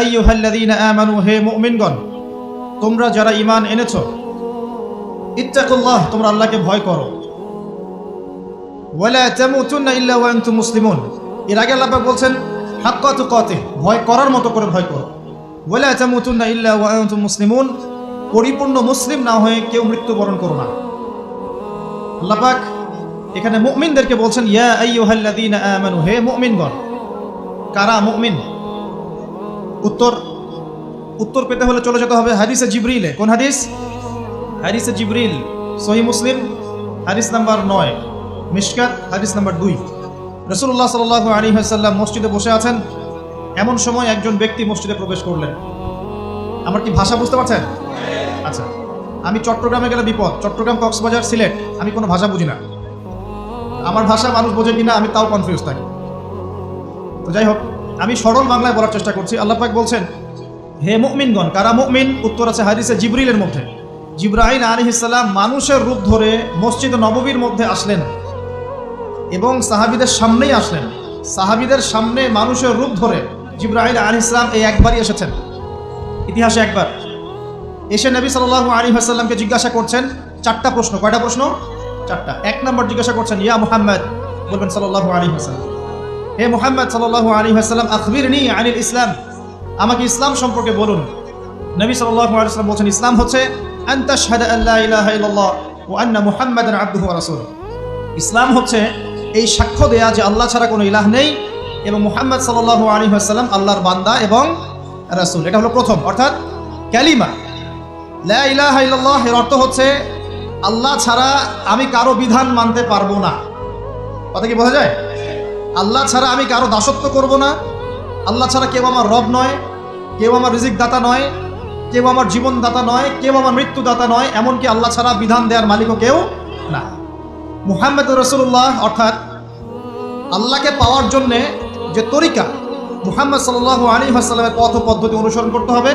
আইয়ুহাল্লাযীনা আমানু, হে মুমিনগণ, তোমরা যারা ঈমান এনেছো, ইত্তাকুল্লাহ, তোমরা আল্লাহকে ভয় করো। ওয়ালা তামুতুন্না ইল্লা ওয়া আনতুম মুসলিমুন, এর আগে আল্লাহ পাক বলছেন হাক্কা তুকাতিহ, ভয় করার মতো করে ভয় করো। ওয়ালা তামুতুন্না ইল্লা ওয়া আনতুম মুসলিমুন, পরিপূর্ণ মুসলিম না হয়ে কেউ মৃত্যুবরণ করো না। আল্লাহ পাক এখানে মুমিনদেরকে বলছেন ইয়া আইয়ুহাল্লাযীনা আমানু, হে মুমিনগণ। কারা মুমিন? উত্তর পেতে হলে চলে যেতে হবে হাদিসে জিবরিলে। কোন হাদিস? হাদিসে জিবরিল, সহিহ মুসলিম হাদিস নাম্বার 9, মিশকাত হাদিস নাম্বার 2। রাসূলুল্লাহ সাল্লাল্লাহু আলাইহি ওয়াসাল্লাম মসজিদে বসে আছেন, এমন সময় একজন ব্যক্তি মসজিদে প্রবেশ করলেন। আমার কি ভাষা বুঝতে পারছেন? আচ্ছা, আমি চট্টগ্রামে গেলে বিপদ, চট্টগ্রাম, কক্সবাজার, সিলেট, আমি কোনো ভাষা বুঝি না। আমার ভাষা মানুষ বোঝে কিনা আমি তাও কনফিউজ থাকি। তো যাই হোক, আমি সরল বাংলায় বলার চেষ্টা করছি। আল্লাহ পাক বলছেন হে মুমিনগণ। কারা মুমিন? উত্তর আছে হাদিসে জিবরিলের মধ্যে। জিবরাইল আলাইহিস সালাম মানুষের রূপ ধরে মসজিদ নববীর মধ্যে আসলেন এবং সাহাবীদের সামনেই আসলেন। সাহাবীদের সামনে মানুষের রূপ ধরে জিবরাইল আলাইহিস সালাম এই একবারই এসেছেন, ইতিহাসে একবার। এসে নবী সাল্লাল্লাহু আলাইহি ওয়াসাল্লামকে জিজ্ঞাসা করছেন 4টা প্রশ্ন। কয়টা প্রশ্ন? 4টা। 1 নম্বর জিজ্ঞাসা করছেন ইয়া মুহাম্মদ, বলবেন সাল্লাল্লাহু আলাইহি ওয়াসাল্লাম, হে মুহাম্মদ সাল্লাল্লাহু আলাইহি ওয়াসাল্লাম, আখবিরনি আনিল ইসলাম, আমাকে ইসলাম সম্পর্কে বলুন। নবী সাল্লাল্লাহু আলাইহি ওয়াসাল্লাম বলছেন ইসলাম হচ্ছে আনতা শাহাদা আল্লা ইলাহা ইল্লাল্লাহ ওয়া আন্না মুহাম্মাদান আবদুহু ওয়া রাসূলুহু। ইসলাম হচ্ছে এই সাক্ষ্য দেয়া যে আল্লাহ ছাড়া কোনো ইলাহ নেই এবং মুহাম্মদ সাল্লাল্লাহু আলাইহি ওয়াসাল্লাম আল্লাহর বান্দা এবং রাসূল। এটা হলো প্রথম, অর্থাৎ কালিমা লা ইলাহা ইল্লাল্লাহ। এর অর্থ হচ্ছে আল্লাহ ছাড়া আমি কারো বিধান মানতে পারবো না। কথা কি বোঝা যায়? আল্লাহ ছাড়া আমি কারো দাসত্ব করব না। আল্লাহ ছাড়া কেউ আমার রব নয়, কেউ আমার রিজিক দাতা নয়, কেউ আমার জীবন দাতা নয়, কেউ আমার মৃত্যু দাতা নয়, এমনকি আল্লাহ ছাড়া বিধান দেওয়ার মালিকও কেউ না। মুহাম্মদুর রাসূলুল্লাহ, অর্থাৎ আল্লাহকে পাওয়ার জন্যে যে তরিকা, মুহাম্মদ সাল্লাল্লাহু আলাইহি ওয়াসাল্লামের পথ পদ্ধতি অনুসরণ করতে হবে।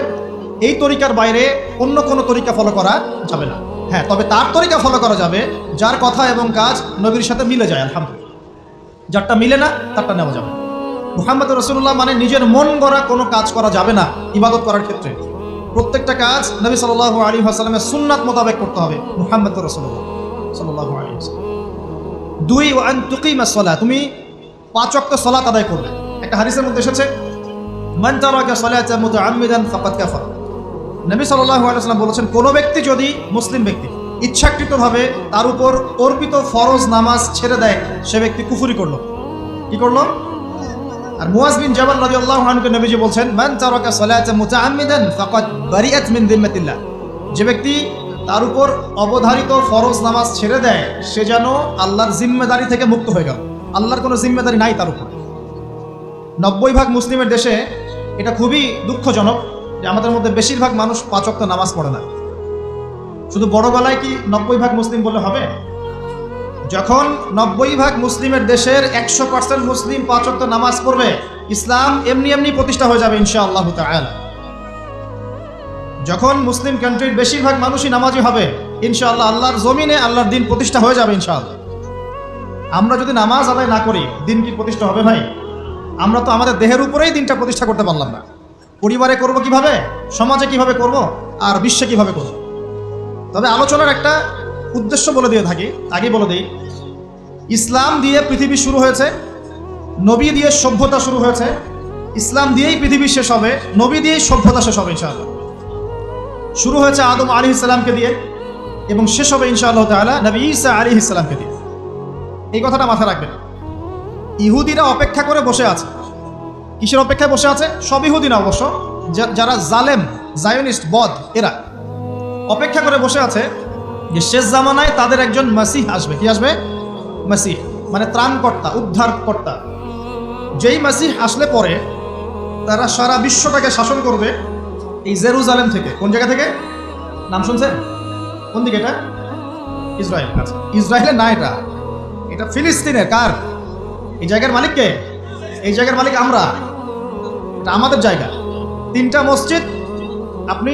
এই তরিকার বাইরে অন্য কোনো তরিকা ফলো করা যাবে না। হ্যাঁ, তবে তার তরিকা ফলো করা যাবে যার কথা এবং কাজ নবীর সাথে মিলে যায়, আলহামদুলিল্লাহ। যারটা মিলে না তারটা নেওয়া যাবে। মুহাম্মদ রাসূলুল্লাহ মানে নিজের মন গড়া কোনো কাজ করা যাবে না। ইবাদত করার ক্ষেত্রে প্রত্যেকটা কাজ নবী সাল্লাল্লাহু আলাইহি ওয়াসাল্লামের সুন্নাত মোতাবেক করতে হবে। মুহাম্মদ রাসূলুল্লাহ সাল্লাল্লাহু আলাইহি ওয়াসাল্লাম। 2 ওয়া আন তুকিমাস সালাহ, তুমি 5 ওয়াক্ত সালাত আদায় করবে। একটা হাদিসের মধ্যে এসেছে মান তারাকা সালাতা মুতাআম্মিদান ফাকাদ কাফার। নবী সাল্লাল্লাহু আলাইহি ওয়াসাল্লাম বলেছেন, কোনো ব্যক্তি যদি, মুসলিম ব্যক্তি, ইচ্ছাকৃতভাবে তার উপর অর্পিত ফরজ নামাজ ছেড়ে দেয়, সে ব্যক্তি কুফরি করলো। কি করলো? আর মুয়াজ বিন জাবাল রাদিয়াল্লাহু আনহুকে নবীজি বলছেন মান তারাকা সালাতা মুতাআম্মিদান ফাকাদ বারিআত মিন যিম্মাতিল্লাহ। যে ব্যক্তি তার উপর অবধারিত ফরজ নামাজ ছেড়ে দেয়, সে যেন আল্লাহর জিম্মেদারি থেকে মুক্ত হয়ে গেল। আল্লাহর কোনো জিম্মেদারি নাই তার উপর। 90% মুসলিমের দেশে এটা খুবই দুঃখজনক যে আমাদের মধ্যে বেশিরভাগ মানুষ 5 ওয়াক্ত নামাজ পড়ে না। শুধু বড় গলায় কি 90% মুসলিম বলে হবে? যখন 90% মুসলিমের দেশের 100% মুসলিম 5 ওয়াক্ত নামাজ পড়বে, ইসলাম এমনি এমনি প্রতিষ্ঠা হয়ে যাবে ইনশাআল্লাহ তাআলা। যখন মুসলিম কান্ট্রির বেশিরভাগ মানুষই নামাজি হবে, ইনশাআল্লাহ আল্লাহর জমিনে আল্লাহর দিন প্রতিষ্ঠা হয়ে যাবে ইনশাআল্লাহ। আমরা যদি নামাজ আদায় না করি, দিন কি প্রতিষ্ঠা হবে ভাই? আমরা তো আমাদের দেহের উপরেই দিনটা প্রতিষ্ঠা করতে পারলাম না। পরিবারে করব কিভাবে, সমাজে কিভাবে করব, আর বিশ্বে কিভাবে করব? তবে আলোচনার একটা উদ্দেশ্য বলে দিয়ে থাকি, আগে বলে দিই, ইসলাম দিয়ে পৃথিবী শুরু হয়েছে, নবী দিয়ে সভ্যতা শুরু হয়েছে। ইসলাম দিয়েই পৃথিবী শেষ হবে, নবী দিয়েই সভ্যতা শেষ হবে ইনশাআল্লাহ। শুরু হয়েছে আদম আলাইহিস সালামকে দিয়ে এবং শেষ হবে ইনশাআল্লাহ তাআলা নবী ঈসা আলাইহিস সালামকে দিয়ে। এই কথাটা মাথায় রাখবেন। ইহুদিরা অপেক্ষা করে বসে আছে। কিসের অপেক্ষায় বসে আছে? সব ইহুদি না অবশ্য, যারা জালেম, জায়নিস্ট, বদ, এরা অপেক্ষা করে বসে আছে যে শেষ জামানায় তাদের একজন মাসিহ আসবে। কি আসবে? মাসিহ মানে ত্রাণকর্তা, উদ্ধারকর্তা। যেই মাসিহ আসলে পরে তারা সারা বিশ্বটাকে শাসন করবে এই জেরুজালেম থেকে। কোন জায়গা থেকে? নাম শুনছেন? কোন দিকে এটা? ইসরায়েল। আচ্ছা, ইসরায়েলের না, এটা ফিলিস্তিনের। কার? এই জায়গার মালিক কে? এই জায়গার মালিক আমরা। এটা আমাদের জায়গা। 3টা মসজিদ আপনি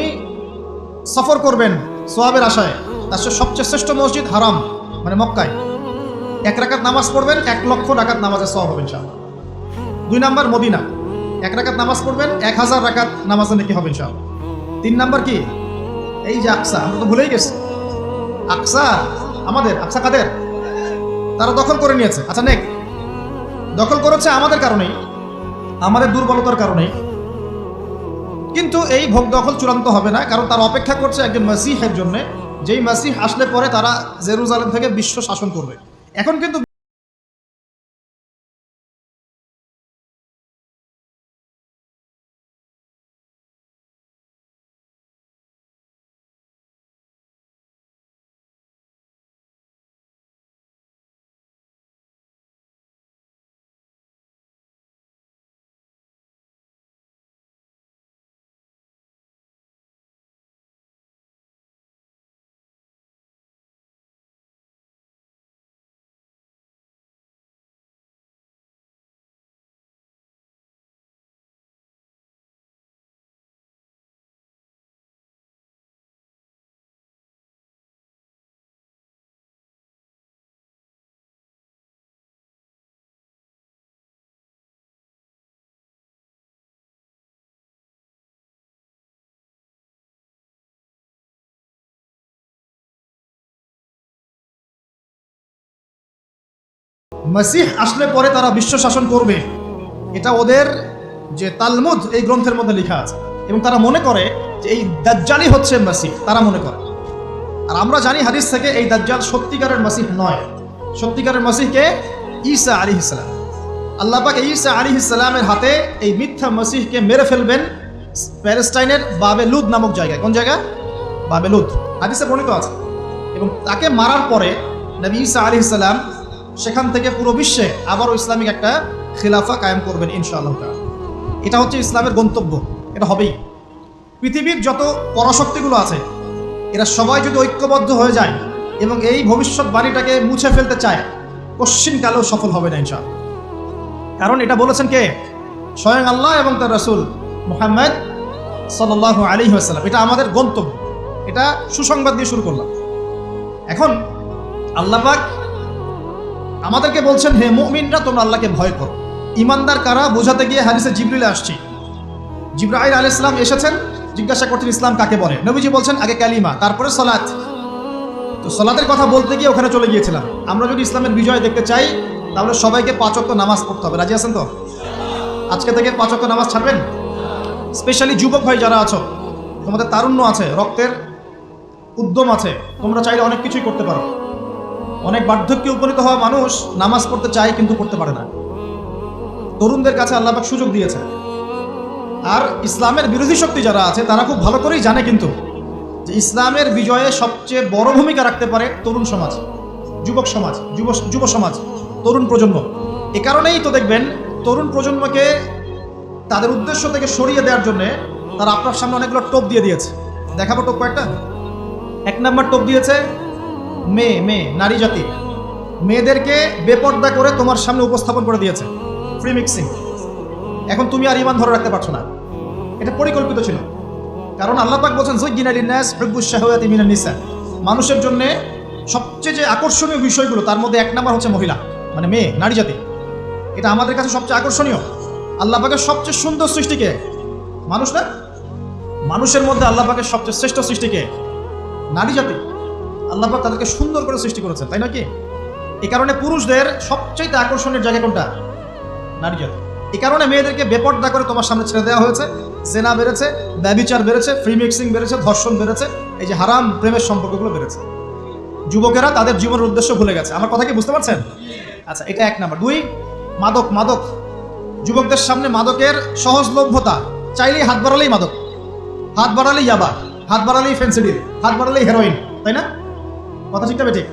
সফর করবেন সোয়াবের আশায়, তার সবচেয়ে শ্রেষ্ঠ মসজিদ হারাম মানে মক্কায়। 1 রাকাত নামাজ পড়বেন, 1 লক্ষ রাকাত নামাজের সওয়াব হবে ইনশাআল্লাহ। 2 নাম্বার মদিনা, 1 রাকাত নামাজ পড়বেন 1000 রাকাত নামাজে নাকি হবে ইনশাআল্লাহ। 3 নাম্বার কি? এই যে আকসা, আমরা তো ভুলেই গেছি। আকসা আমাদের, আকসা কাদের? তারা দখল করে নিয়েছে। আচ্ছা নেক, দখল করেছে আমাদের কারণেই, আমাদের দুর্বলতার কারণেই। কিন্তু এই ভোগ দখল চূড়ান্ত হবে না, কারণ তারা অপেক্ষা করছে একজন মাসিহের জন্য, যেই মাসিহ আসলে পরে তারা জেরুজালেম থেকে বিশ্ব শাসন করবে। এখন কিন্তু মাসিহ আসলে পরে তারা বিশ্ব শাসন করবে, এটা ওদের যে তালমুদ এই গ্রন্থের মধ্যে লেখা আছে। এবং তারা মনে করে যে এই দাজ্জালই হচ্ছে মাসিহ, তারা মনে করে। আর আমরা জানি হাদিস থেকে এই দাজ্জাল সত্যিকারের মাসিহ নয়। সত্যিকারের মাসিহকে ঈসা আলাইহিস সালাম। আল্লাহ পাক ঈসা আলাইহিস সালামের হাতে এই মিথ্যা মাসিহকে মেরে ফেলবেন প্যালেস্টাইনের বাবেলুদ নামক জায়গায়। কোন জায়গা? বাবেলুদ, হাদিসে বর্ণিত আছে। এবং তাকে মারার পরে নবী ঈসা আলাইহিস সালাম সেখান থেকে পুরো বিশ্বে আবারও ইসলামিক একটা খিলাফা কায়েম করবেন ইনশাআল্লাহ তাআলা। এটা হচ্ছে ইসলামের গন্তব্য, এটা হবেই। পৃথিবীর যত পরাশক্তিগুলো আছে এরা সবাই যদি ঐক্যবদ্ধ হয়ে যায় এবং এই ভবিষ্যৎবাণীটাকে মুছে ফেলতে চায়, কশ্চিনকালেও সফল হবে না ইনশাআল্লাহ। কারণ এটা বলেছেন কে? স্বয়ং আল্লাহ এবং তার রাসূল মুহাম্মদ সাল্লাল্লাহু আলাইহি ওয়াসাল্লাম। এটা আমাদের গন্তব্য, এটা সুসংবাদ দিয়ে শুরু করলাম। এখন আল্লাহ পাক আমাদেরকে বলছেন, হে মুমিনরা তোমরা আল্লাহকে ভয় করো। ইমানদার কারা বোঝাতে গিয়ে হাদিসে জিবরিল আসছে। জিবরাইল আলাইহিস সালাম এসেছেন, জিজ্ঞাসা করছেন ইসলাম কাকে বলে। নবীজি বলছেন আগে কালিমা, তারপরে সালাত। তো সালাতের কথা বলতে গিয়ে ওখানে চলে গিয়েছিলাম। আমরা যদি ইসলামের বিজয় দেখতে চাই তাহলে সবাইকে 5 ওয়াক্ত নামাজ পড়তে হবে। রাজি আছেন তো? আজকে থেকে 5 ওয়াক্ত নামাজ ছাড়বেন? স্পেশালি যুবক ভাই যারা আছো, তোমাদের তারুণ্য আছে, রক্তের উদ্যম আছে, তোমরা চাইলে অনেক কিছুই করতে পারো। অনেক বার্ধক্যে উপনীত হওয়া মানুষ নামাজ পড়তে চায় কিন্তু পড়তে পারে না। তরুণদের কাছে আল্লাহ পাক সুযোগ দিয়েছে। আর ইসলামের বিরোধী শক্তি যারা আছে তারা খুব ভালো করেই জানে কিন্তু যে ইসলামের বিজয়ে সবচেয়ে বড় ভূমিকা রাখতে পারে তরুণ সমাজ, যুবক সমাজ, যুব সমাজ, তরুণ প্রজন্ম। এ কারণেই তো দেখবেন তরুণ প্রজন্মকে তাদের উদ্দেশ্য থেকে সরিয়ে দেওয়ার জন্য তারা আপনার সামনে অনেকগুলো টোপ দিয়ে দিয়েছে। দেখাবো টোপ কয়েকটা। 1 নাম্বার টোপ দিয়েছে মেয়ে নারী জাতি, মেয়েদেরকে বেপর্দা করে তোমার সামনে উপস্থাপন করে দিয়েছে, ফ্রি মিক্সিং। এখন তুমি আর ঈমান ধরে রাখতে পারছো না। এটা পরিকল্পিত ছিল। কারণ আল্লাহ পাক বলেন যুজ্জিনা লিন-নাস হুব্বুশ শাহাওয়াতি মিনান নিসা। মানুষের জন্য সবচেয়ে যে আকর্ষণীয় বিষয়গুলো তার মধ্যে 1 নাম্বার হচ্ছে মহিলা, মানে মেয়ে, নারী জাতি। এটা আমাদের কাছে সবচেয়ে আকর্ষণীয়। আল্লাহ পাকের সবচেয়ে সুন্দর সৃষ্টিকে মানুষ না, মানুষের মধ্যে আল্লাহ পাকের সবচেয়ে শ্রেষ্ঠ সৃষ্টিকে নারী জাতি। আল্লাহ পাক তাদেরকে সুন্দর করে সৃষ্টি করেছেন, তাই না কি? এই কারণে পুরুষদের সবচেয়ে আকর্ষণের জায়গা কোনটা? নারী জাতি। এই কারণে মেয়েদেরকে বেপর্দা করে তোমার সামনে ছেড়ে দেওয়া হয়েছে। জেনা বেড়েছে, ব্যভিচার বেড়েছে, ফ্রি মিক্সিং বেড়েছে, ধর্ষণ বেড়েছে, এই যে হারাম প্রেমের সম্পর্কগুলো বেড়েছে। যুবকেরা তাদের জীবনের উদ্দেশ্য ভুলে গেছে। আমার কথা কি বুঝতে পারছেন? আচ্ছা, এটা 1 নাম্বার। 2, মাদক। যুবকদের সামনে মাদকের সহজলভ্যতা। চাইলেই হাত বাড়ালেই মাদক, হাত বাড়ালেই ইয়াবা, হাত বাড়ালেই ফেন্সিডিল, হাত বাড়ালেই হেরোইন, তাই না? কথা ঠিক তবে ঠিক।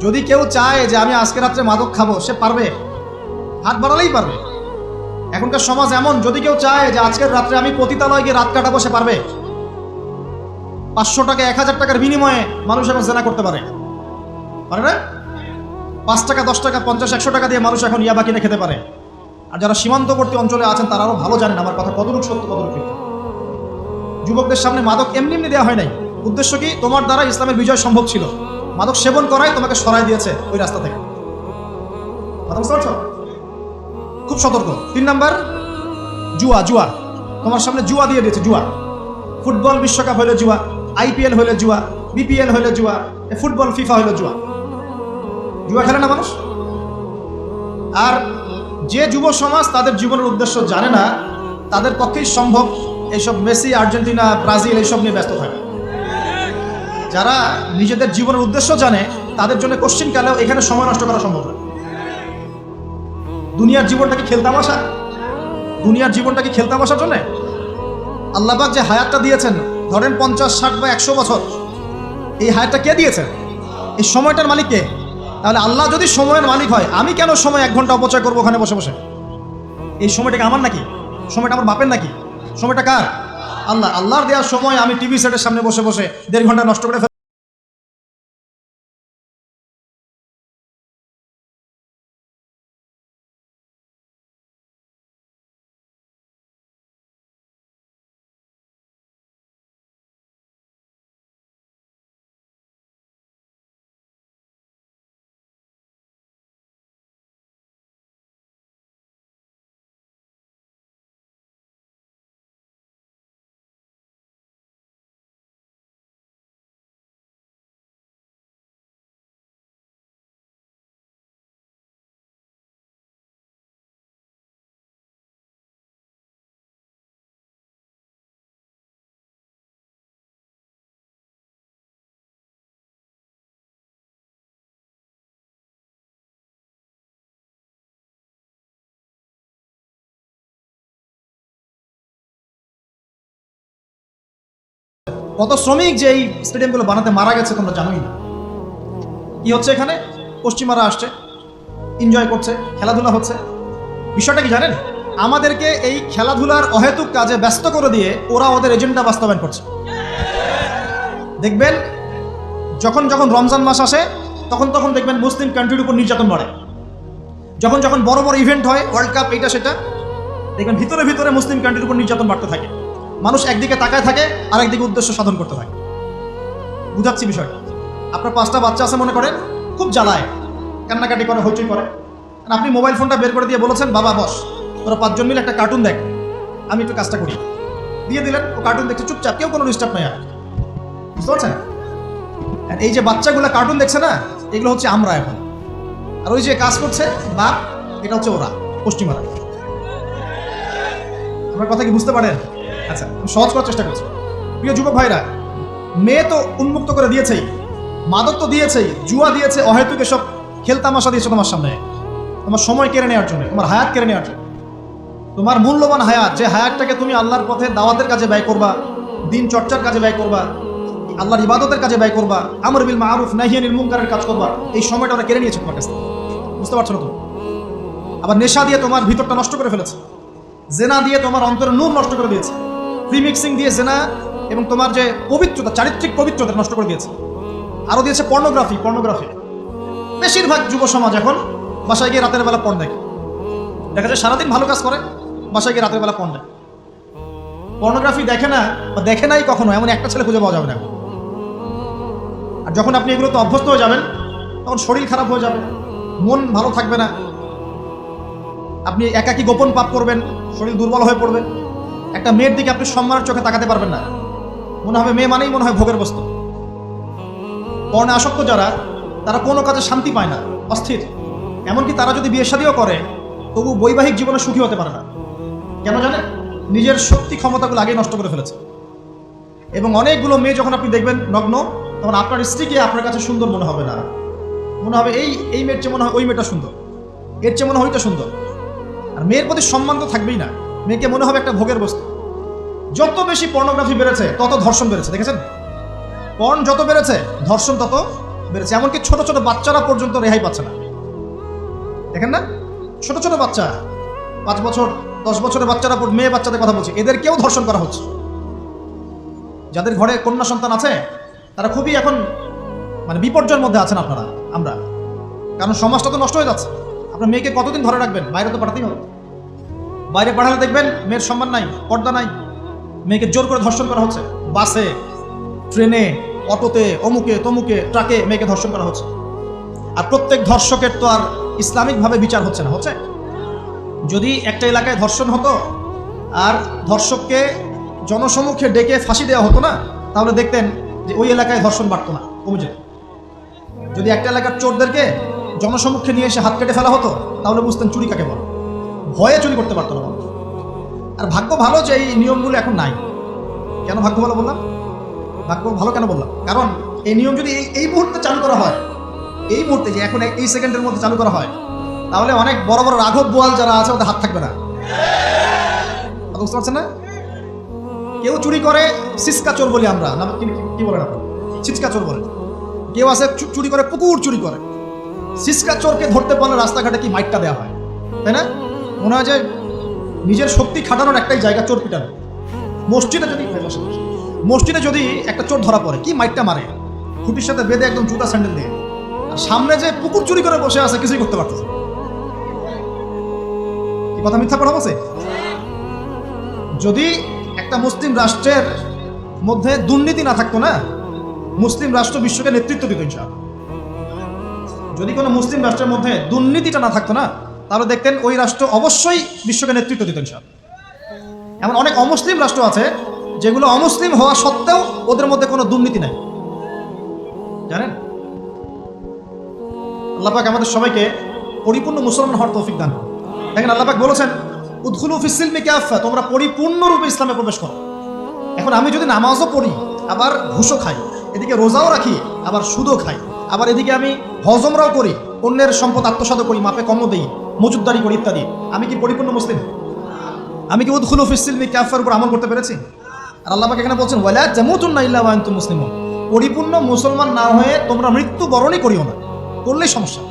যদি কেউ চায় যে আমি আজকে রাত্রে মাদক খাবো, সে পারবে? হাত বাড়ালেই পারবে। এখনকার সমাজ এমন, যদি কেউ চায় যে আজকের রাত্রে আমি পতিতালয়ে গিয়ে রাত কাটাবো, সে পারবে? 500 টাকা 1000 টাকার বিনিময়ে মানুষ এখন জেনা করতে পারে না? 5 টাকা 10 টাকা 50 100 টাকা দিয়ে মানুষ এখন ইয়াবা কিনে খেতে পারে। আর যারা সীমান্তবর্তী অঞ্চলে আছেন তারা আরো ভালো জানেন আমার কথা কতটুকু সত্য কতটুকু মিথ্যা। যুবকদের সামনে মাদক এমনি দেওয়া হয় নাই। উদ্দেশ্য কি? তোমার দ্বারা ইসলামের বিজয় সম্ভব ছিল। মাদক সেবন করাই তোমাকে সরাই দিয়েছে ওই রাস্তা থেকে। খুব সতর্ক। 3 নাম্বার জুয়া জুয়া তোমার সামনে জুয়া দিয়ে দিয়েছে, জুয়া। ফুটবল বিশ্বকাপ হইলে জুয়া, IPL হইলে জুয়া, BPL হইলে জুয়া, ফুটবল FIFA হইলে জুয়া। জুয়া খেলে না মানুষ। আর যে যুব সমাজ তাদের জীবনের উদ্দেশ্য জানে না, তাদের পক্ষেই সম্ভব এইসব মেসি, আর্জেন্টিনা, ব্রাজিল এইসব নিয়ে ব্যস্ত থাকে। যারা নিজেদের জীবনের উদ্দেশ্য জানে তাদের জন্য কোশ্চিনকালেও এখানে সময় নষ্ট করা সম্ভব না। দুনিয়ার জীবনটাকে খেলতামাশা, দুনিয়ার জীবনটাকে খেলতামাশার জন্য আল্লাহ পাক যে হায়াতটা দিয়েছেন, ধরেন 50, 60 বা 100 বছর, এই হায়াতটা কে দিয়েছেন? এই সময়টার মালিক কে? তাহলে আল্লাহ যদি সময়ের মালিক হয়, আমি কেন সময় 1 ঘন্টা অপচয় করবো ওখানে বসে বসে? এই সময়টাকে আমার নাকি? সময়টা আমার বাপের নাকি? সময়টা কার? আল্লাহ। আল্লাহর দেওয়ার সময় আমি টিভি সেটের সামনে বসে বসে 1.5 ঘন্টা নষ্ট করে কত শ্রমিক যে এই স্টেডিয়ামগুলো বানাতে মারা গেছে তোমরা জানোই না। কি হচ্ছে এখানে? পশ্চিমারা আসছে, এনজয় করছে, খেলাধুলা হচ্ছে। বিষয়টা কি জানেন? আমাদেরকে এই খেলাধুলার অহেতুক কাজে ব্যস্ত করে দিয়ে ওরা ওদের এজেন্ডা বাস্তবায়ন করছে। দেখবেন যখন যখন রমজান মাস আসে তখন দেখবেন মুসলিম কান্ট্রির উপর নির্যাতন বাড়ে। যখন বড় বড় ইভেন্ট হয়, ওয়ার্ল্ড কাপ, এটা সেটা, দেখবেন ভিতরে ভিতরে মুসলিম কান্ট্রির উপর নির্যাতন বাড়তে থাকে। মানুষ একদিকে তাকায় থাকে আর একদিকে উদ্দেশ্য সাধন করতে থাকে। বুঝাচ্ছি বিষয়টা। আপনার 5টা বাচ্চা আছে মনে করেন, খুব জ্বালায়, কান্নাকাটি করে, হইচই করে। আপনি মোবাইল ফোনটা বের করে দিয়ে বলেছেন, বাবা বস, তোরা 5 জন মিলে একটা কার্টুন দেখ, আমি একটু কাজটা করি। দিয়ে দিলেন, ও কার্টুন দেখছে চুপচাপ, কেউ কোনো ডিস্টার্ব নাই। আর বুঝতে পারছেন? আর এই যে বাচ্চাগুলো কার্টুন দেখছে না, এগুলো হচ্ছে আমরা এখন। আর ওই যে কাজ করছে বাপ, এটা হচ্ছে ওরা, পশ্চিমারা। আমার কথা কি বুঝতে পারেন? আচ্ছা, আমি সহজ করার চেষ্টা করছি। প্রিয় যুবক ভাইরা, মেয়ে তো উন্মুক্ত করে দিয়েছেই, মাদক তো দিয়েছেই, জুয়া দিয়েছে, অহেতুক এসব খেলতামাশা দিয়েছে তোমার সামনে, তোমার সময় কেড়ে নেওয়ার জন্য, তোমার হায়াত কেড়ে নেওয়ার জন্য। তোমার মূল্যবান হায়াত, যে হায়াতটাকে তুমি আল্লাহর পথে দাওয়াতের কাজে ব্যয় করবা, দিন চর্চার কাজে ব্যয় করবা, আল্লাহর ইবাদতের কাজে ব্যয় করবা, আমর বিল মারুফ নাহি আনিল মুনকারের কাজ করবা, এই সময়টা ওরা কেড়ে নিয়েছে তোমার কাছে। বুঝতে পারছো না তুমি? আবার নেশা দিয়ে তোমার ভিতরটা নষ্ট করে ফেলেছে, জেনা দিয়ে তোমার অন্তরের নূর নষ্ট করে দিয়েছে, প্রিমিক্সিং দিয়ে জেনা এবং তোমার যে পবিত্রতা, চারিত্রিক পবিত্রতা নষ্ট করে দিয়েছে। আরও দিয়েছে পর্নোগ্রাফি। বেশিরভাগ যুব সমাজ এখন বাসায় গিয়ে রাতের বেলা পর্ন দেখে। দেখা যায় সারাদিন ভালো কাজ করে, বাসায় গিয়ে রাতের বেলা পর্ন দেখে। পর্নোগ্রাফি দেখে না বা দেখে নাই কখনো, এমন একটা ছেলে খুঁজে পাওয়া যাবে না। আর যখন আপনি এগুলো তো অভ্যস্ত হয়ে যাবেন, তখন শরীর খারাপ হয়ে যাবে, মন ভালো থাকবে না, আপনি একাকী গোপন পাপ করবেন, শরীর দুর্বল হয়ে পড়বে। একটা মেয়ের দিকে আপনি সম্মানের চোখে তাকাতে পারবেন না, মনে হবে মেয়ে মানেই মনে হয় ভোগের বস্তু। পর্ণে আসক্ত যারা, তারা কোনো কাজে শান্তি পায় না, অস্থির। এমনকি তারা যদি বিয়ে শাদীও করে, তবু বৈবাহিক জীবনে সুখী হতে পারে না। কেন জানেন? নিজের শক্তি ক্ষমতাগুলো আগেই নষ্ট করে ফেলেছে। এবং অনেকগুলো মেয়ে যখন আপনি দেখবেন নগ্ন, তখন আপনার স্ত্রীকে আপনার কাছে সুন্দর মনে হবে না, মনে হবে এই মেয়ের চেয়ে মনে হয় ওই মেয়েটা সুন্দর, এর চেয়ে মনে হয় ওইটা সুন্দর। আর মেয়ের প্রতি সম্মান তো থাকবেই না, মেয়েকে মনে হবে একটা ভোগের বস্তু। যত বেশি পর্নোগ্রাফি বেড়েছে তত ধর্ষণ বেড়েছে। দেখেছেন? পর্ন যত বেড়েছে ধর্ষণ তত বেড়েছে। এমনকি ছোট ছোট বাচ্চারা পর্যন্ত রেহাই পাচ্ছে না। দেখেন না? ছোট ছোট বাচ্চা, 5 বছর 10 বছরের বাচ্চারা, মেয়ে বাচ্চাদের কথা বলছি, এদেরকেও ধর্ষণ করা হচ্ছে। যাদের ঘরে কন্যা সন্তান আছে তারা খুবই এখন মানে বিপর্যয়ের মধ্যে আছেন আপনারা, আমরা। কারণ সমাজটা তো নষ্ট হয়ে যাচ্ছে। আপনার মেয়েকে কতদিন ধরে রাখবেন? বাইরে তো পাঠাতেই হবে। বাইরে পাঠালে দেখবেন মেয়ের সম্মান নাই, পর্দা নাই, মেয়েকে জোর করে ধর্ষণ করা হচ্ছে। বাসে, ট্রেনে, অটোতে, অমুকে তমুকে, ট্রাকে মেয়েকে ধর্ষণ করা হচ্ছে। আর প্রত্যেক ধর্ষকের তো আর ইসলামিকভাবে বিচার হচ্ছে না। হচ্ছে? যদি একটা এলাকায় ধর্ষণ হতো, আর ধর্ষককে জনসমক্ষে ডেকে ফাঁসি দেওয়া হতো না, তাহলে দেখতেন যে ওই এলাকায় ধর্ষণ বাড়তো না, কমে যেত। যদি একটা এলাকার চোরদেরকে জনসমক্ষে নিয়ে এসে হাত কেটে ফেলা হতো, তাহলে বুঝতেন চুরি কাকে বলে। ভয়ে চুরি করতে পারতো না মানুষ। আর ভাগ্য ভালো যে এই নিয়মগুলো এখন নাই। কেন ভাগ্য ভালো বললাম? ভাগ্য ভালো কেন বললাম? কারণ এই নিয়ম যদি এই মুহূর্তে চালু করা হয়, এই মুহূর্তে যে এখন এই সেকেন্ডের মধ্যে চালু করা হয়, তাহলে অনেক বড় বড় রাঘব বোয়াল যারা আছে ওদের হাত থাকবে না। বুঝতে পারছেন না? কেউ চুরি করে সিসকা চোর বলি আমরা, না কি বলেন আপনার? সিসকা চোর বলে। কেউ আছে চুরি করে, পুকুর চুরি করে। সিসকা চোরকে ধরতে পারলে রাস্তাঘাটে কি মাইটটা দেওয়া হয়, তাই না? মনে হয় যে নিজের শক্তি খাটানোর একটাই জায়গা চোর পিটানো। মসজিদে যদি একটা চোর ধরা পড়ে, কি মাইটটা মারে, খুঁটির সাথে বেঁধে একদম জুতা স্যান্ডেল দিয়ে। আর সামনে যে পুকুর চুরি করে বসে আছে, কিছুই করতে পারতেছে। কি কথা মিথ্যা কথা বলছে? যদি একটা মুসলিম রাষ্ট্রের মধ্যে দুর্নীতি না থাকতো না, মুসলিম রাষ্ট্র বিশ্বকে নেতৃত্ব দিত ইনশাআল্লাহ। যদি কোনো মুসলিম রাষ্ট্রের মধ্যে দুর্নীতিটা না থাকতো না, তাহলে দেখতেন ওই রাষ্ট্র অবশ্যই বিশ্বকে নেতৃত্ব দিত ইনশাআল্লাহ। এমন অনেক অমুসলিম রাষ্ট্র আছে যেগুলো অমুসলিম হওয়া সত্ত্বেও ওদের মধ্যে কোনো দুর্নীতি নাই, জানেন? আল্লাহ পাক আমাদের সবাইকে পরিপূর্ণ মুসলমান হওয়ার তৌফিক দান করুন। দেখেন আল্লাহ পাক বলেছেন, উদখুলু ফিস-সিলমি কাফা, তোমরা পরিপূর্ণরূপে ইসলামে প্রবেশ করো। এখন আমি যদি নামাজও পড়ি, আবার ঘুষও খাই, এদিকে রোজাও রাখি, আবার সুদও খাই, আবার এদিকে আমি হজমরাও করি, অন্যের সম্পদ আত্মসাৎ করি, মাপে কমও দেই, মজুদদারি করি ইত্যাদি, আমি কি পরিপূর্ণ মুসলিম? আমি কি উদখুলু ফিস-সিলমি কাফার উপর আমল করতে পেরেছি? আর আল্লাহ পাক এখানে বলছেন, ওয়ালা তামুতুন্না ইল্লা ওয়া আনতুম মুসলিমুন, পরিপূর্ণ মুসলমান না হয়ে তোমরা মৃত্যুবরণই করিও না। করলেই সমস্যা।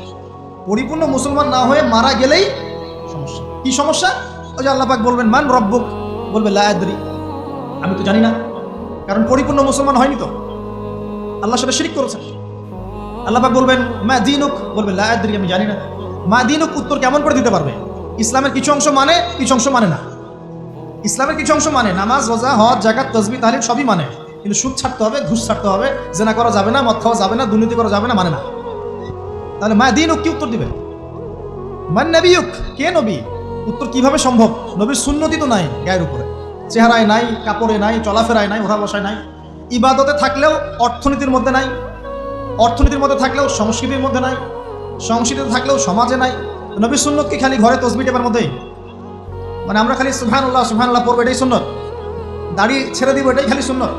পরিপূর্ণ মুসলমান না হয়ে মারা গেলেই সমস্যা। কি সমস্যা? ওই যে আল্লাহ পাক বলবেন, মান রব্বুক, বলবে লা আদরি, আমি তো জানি না। কারণ পরিপূর্ণ মুসলমান হয়নি তো, আল্লাহর সাথে শিরক করেছে। আল্লাহ পাক বলবেন, মা দীনুক, বলবে লা আদরি, আমি জানি না। মা দীনুক উত্তর কেমন করে দিতে পারবে? ইসলামের কিছু অংশ মানে, কিছু অংশ মানে না। ইসলামের কিছু অংশ মানে, নামাজ, রোজা, হজ, যাকাত, তাসবিহ, তাহলিল সবই মানে, কিন্তু সুদ ছাড়তে হবে, ঘুষ ছাড়তে হবে, জেনা করা যাবে না, মদ খাওয়া যাবে না, দুর্নীতি করা যাবে না, মানে না। তাহলে মা দীনুক কি উত্তর দিবে? মান নবিয়ুক, কে নবী? উত্তর কিভাবে সম্ভব? নবীর সুন্নতি তো নাই গায়ের উপরে, চেহারায় নাই, কাপড়ে নাই, চলাফেরায় নাই, ওঠা বসায় নাই, ইবাদতে থাকলেও অর্থনীতির মধ্যে নাই, অর্থনীতির মধ্যে থাকলেও সংস্কৃতির মধ্যে নাই, সংস্কৃতিতে থাকলেও সমাজে নাই। নবীর সুন্নত কি খালি ঘরে তসবিহ টেপার মধ্যেই? মানে আমরা খালি সুবহানাল্লাহ সুবহানাল্লাহ পড়বো, এটাই সুন্নত? দাড়ি ছেড়ে দিব, এটাই খালি সুন্নত?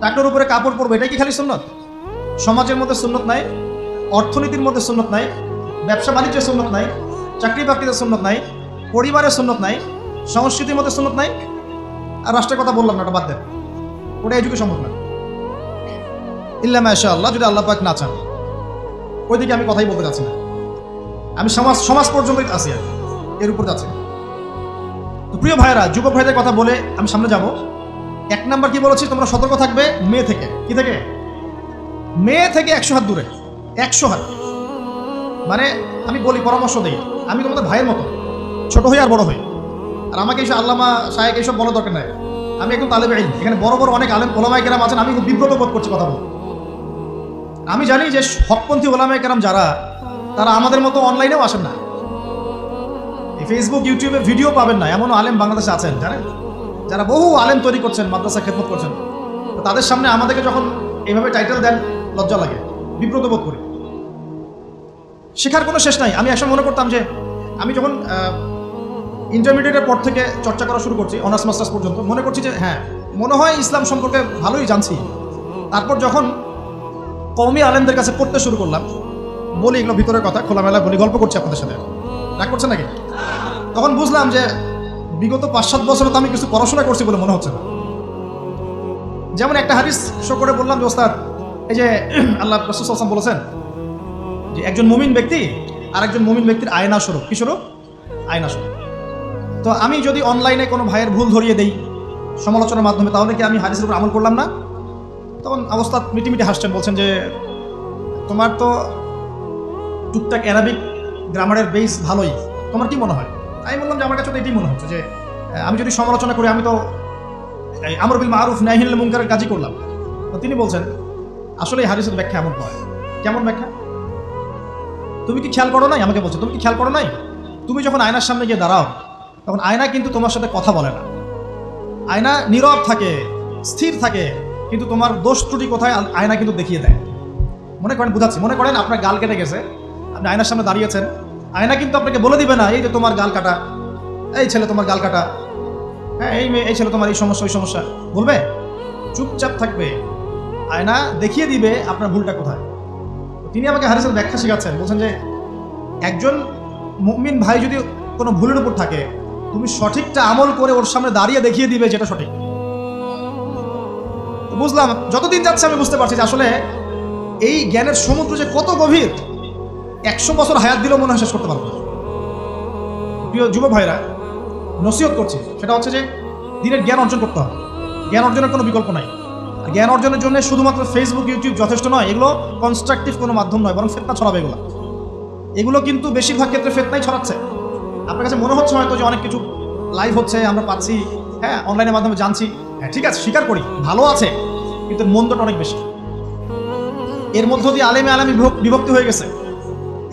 টাকনোর উপরে কাপড় পরবো, এটাই কি খালি সুন্নত? সমাজের মধ্যে সুন্নত নাই, অর্থনীতির মধ্যে সুন্নত নাই, ব্যবসা বাণিজ্যের সুন্নত নাই, চাকরি বাকরিতে সুন্নত নাই, পরিবারের সুন্নত নাই, সংস্কৃতির মধ্যে সুন্নত নাই। আর রাষ্ট্রের কথা বললাম না, ওটা বাদ দেন, ওটা এযুগে সম্ভব না। ইল্লা মাশাআল্লাহ, যদি আল্লাহ পাক না চান। ওইদিকে আমি কথাই বলতে যাচ্ছি না, আমি সমাজ পর্যন্তই আছি, আর এর উপর যাচ্ছি। তো প্রিয় ভাইয়েরা, যুবক ভাইদের কথা বলে আমি সামনে যাব। এক নাম্বার কি বলেছি, তোমরা সতর্ক থাকবে মেয়ে থেকে। কি থেকে? মেয়ে থেকে 100 হাত দূরে। 100 হাত মানে আমি বলি, পরামর্শ দিই, আমি তোমাদের ভাইয়ের মতো, ছোট হই আর বড় হই। আর আমাকে এইসব আল্লামা শায়েখ এইসব বলার দরকার নাই। আমি একদম তালেবে ইলম, এখানে বড় বড় অনেক আলেম ওলামায়ে কেরাম আছেন, আমি খুব বিব্রত বোধ করছি কথা বলতে। আমি জানি যে হকপন্থী ওলামায়ে কেরাম যারা, তারা আমাদের মতো অনলাইনেও আসেন না, ফেসবুক ইউটিউবে ভিডিও পাবেন না, এমনও আলেম বাংলাদেশে আছেন জানেন, যারা বহু আলেম তৈরি করছেন, মাদ্রাসা খেদমত করছেন। তো তাদের সামনে আমাদেরকে যখন এইভাবে টাইটেল দেন, লজ্জা লাগে, বিব্রত বোধ করি। শেখার কোনো শেষ নাই। আমি একসময় মনে করতাম যে আমি যখন ইন্টারমিডিয়েটের পর থেকে চর্চা করা শুরু করছি, অনার্স মাস্টার্স পর্যন্ত, মনে করছি যে হ্যাঁ, মনে হয় ইসলাম সম্পর্কে ভালোই জানছি। তারপর যখন কওমি আলেমদের কাছে পড়তে শুরু করলাম, বলি এগুলো ভিতরের কথা, খোলামেলা বলি, গল্প করছি আপনাদের সাথে, রাগ করছেন নাকি? তখন বুঝলাম যে বিগত 5-7 বছরে তো আমি কিছু পড়াশোনা করছি বলে মনে হচ্ছে না। যেমন একটা হাদিস শো করে বললাম যে ওস্তাদ, এই যে আল্লাহ রাসূল সাল্লাল্লাহু আলাইহি ওয়াসাল্লাম বলেছেন যে একজন মুমিন ব্যক্তি আর একজন মুমিন ব্যক্তির আয়না স্বরূপ। কি স্বরূপ? আয়না স্বরূপ। তো আমি যদি অনলাইনে কোনো ভাইয়ের ভুল ধরিয়ে দেই সমালোচনার মাধ্যমে, তাহলে কি আমি হাদিসের উপর আমল করলাম না? তখন অবস্থা মিটিমিটি হাসছেন, বলছেন যে তোমার তো টুকটাক অ্যারাবিক গ্রামারের বেস ভালোই, তোমার কি মনে হয়? আমি বললাম যে আমার কাছে তো এটাই মনে হচ্ছে যে আমি যদি সমালোচনা করি, আমি তো আমর বিল মারুফ নাহি আনিল মুনকারের কাজই করলাম। তো তিনি বলছেন, আসলে এই হাদিসের ব্যাখ্যা এমন নয়। কেমন ব্যাখ্যা? তুমি কি খেয়াল করো নাই? আমাকে বলছো, তুমি কি খেয়াল করো নাই? তুমি যখন আয়নার সামনে গিয়ে দাঁড়াও, তখন আয়না কিন্তু তোমার সাথে কথা বলে না, আয়না নীরব থাকে, স্থির থাকে, কিন্তু তোমার দোষ ত্রুটি কোথায় আয়না কিন্তু দেখিয়ে দেয়। মনে করেন, বুঝাচ্ছি, মনে করেন আপনার গাল কেটে গেছে, আপনি আয়নার সামনে দাঁড়িয়েছেন, আয়না কিন্তু আপনাকে বলে দিবে না এই যে তোমার গাল কাটা, এই ছেলে তোমার গাল কাটা, হ্যাঁ এই মেয়ে, এই ছেলে তোমার এই সমস্যা ওই সমস্যা, বলবে? চুপচাপ থাকবে, আয়না দেখিয়ে দিবে আপনার ভুলটা কোথায়। তিনি আমাকে হাদিসের ব্যাখ্যা শেখাচ্ছেন, বলছেন যে একজন মুমিন ভাই যদি কোনো ভুলের উপর থাকে, তুমি সঠিকটা আমল করে ওর সামনে দাঁড়িয়ে দেখিয়ে দিবে যেটা সঠিক। বুঝলাম, যতদিন যাচ্ছে আমি বুঝতে পারছি যে আসলে এই জ্ঞানের সমুদ্র যে কত গভীর, 100 বছর হায়াত দিলেও মনে হয় শেষ করতে পারবো না। প্রিয় যুব ভাইরা, নসিহত করছি, সেটা হচ্ছে যে দিনের জ্ঞান অর্জন করতে হবে। জ্ঞান অর্জনের কোনো বিকল্প নাই। জ্ঞান অর্জনের জন্য শুধুমাত্র ফেসবুক, ইউটিউব যথেষ্ট নয়, এগুলো কনস্ট্রাকটিভ কোনো মাধ্যম নয়, বরং ফিতনা ছড়াবে এগুলো কিন্তু বেশিরভাগ ক্ষেত্রে ফিতনাই ছড়াচ্ছে। আপনার কাছে মনে হচ্ছে হয়তো যে অনেক কিছু লাইভ হচ্ছে, আমরা পাচ্ছি, হ্যাঁ অনলাইনের মাধ্যমে জানছি, হ্যাঁ ঠিক আছে, স্বীকার করি ভালো আছে, কিন্তু মন্দটা অনেক বেশি। এর মধ্য দিয়ে আলেমে আলেমে বিভক্তি হয়ে গেছে,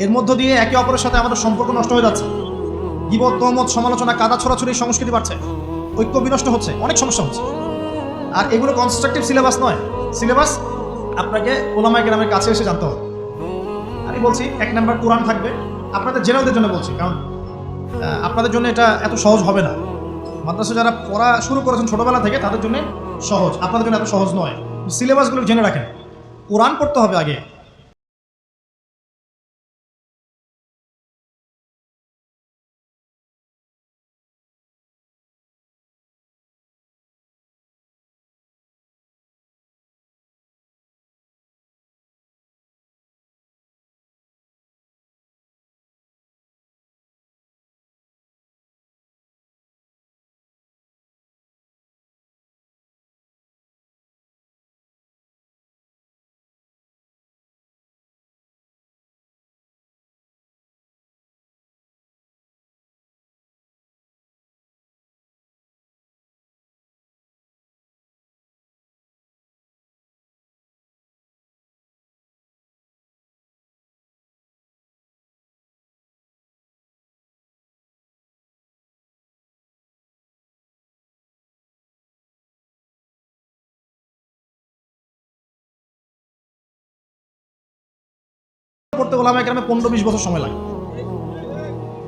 এর মধ্য দিয়ে একে অপরের সাথে আমাদের সম্পর্ক নষ্ট হয়ে যাচ্ছে, গীবত, তহমত, সমালোচনা, কাদা ছড়াছড়ি সংস্কৃতি বাড়ছে, ঐক্য বিনষ্ট হচ্ছে, অনেক সমস্যা হচ্ছে। আর এগুলো কনস্ট্রাকটিভ সিলেবাস নয়, সিলেবাস আপনাকে ওলামায়ে কেরামের কাছে এসে জানতে হবে। আমি বলছি 1 নাম্বার কোরআন থাকবে, আপনাদের জেনারেলদের জন্য বলছি, কারণ আপনাদের জন্য এটা এত সহজ হবে না। মাদ্রাসা যারা পড়া শুরু করেছেন ছোটবেলা থেকে তাদের জন্য সহজ, আপনাদের জন্য এত সহজ নয়। সিলেবাসগুলো জেনে রাখেন, কোরআন পড়তে হবে আগে। পড়তে ওলামায়ে কেরামে 15-20 বছর সময় লাগে,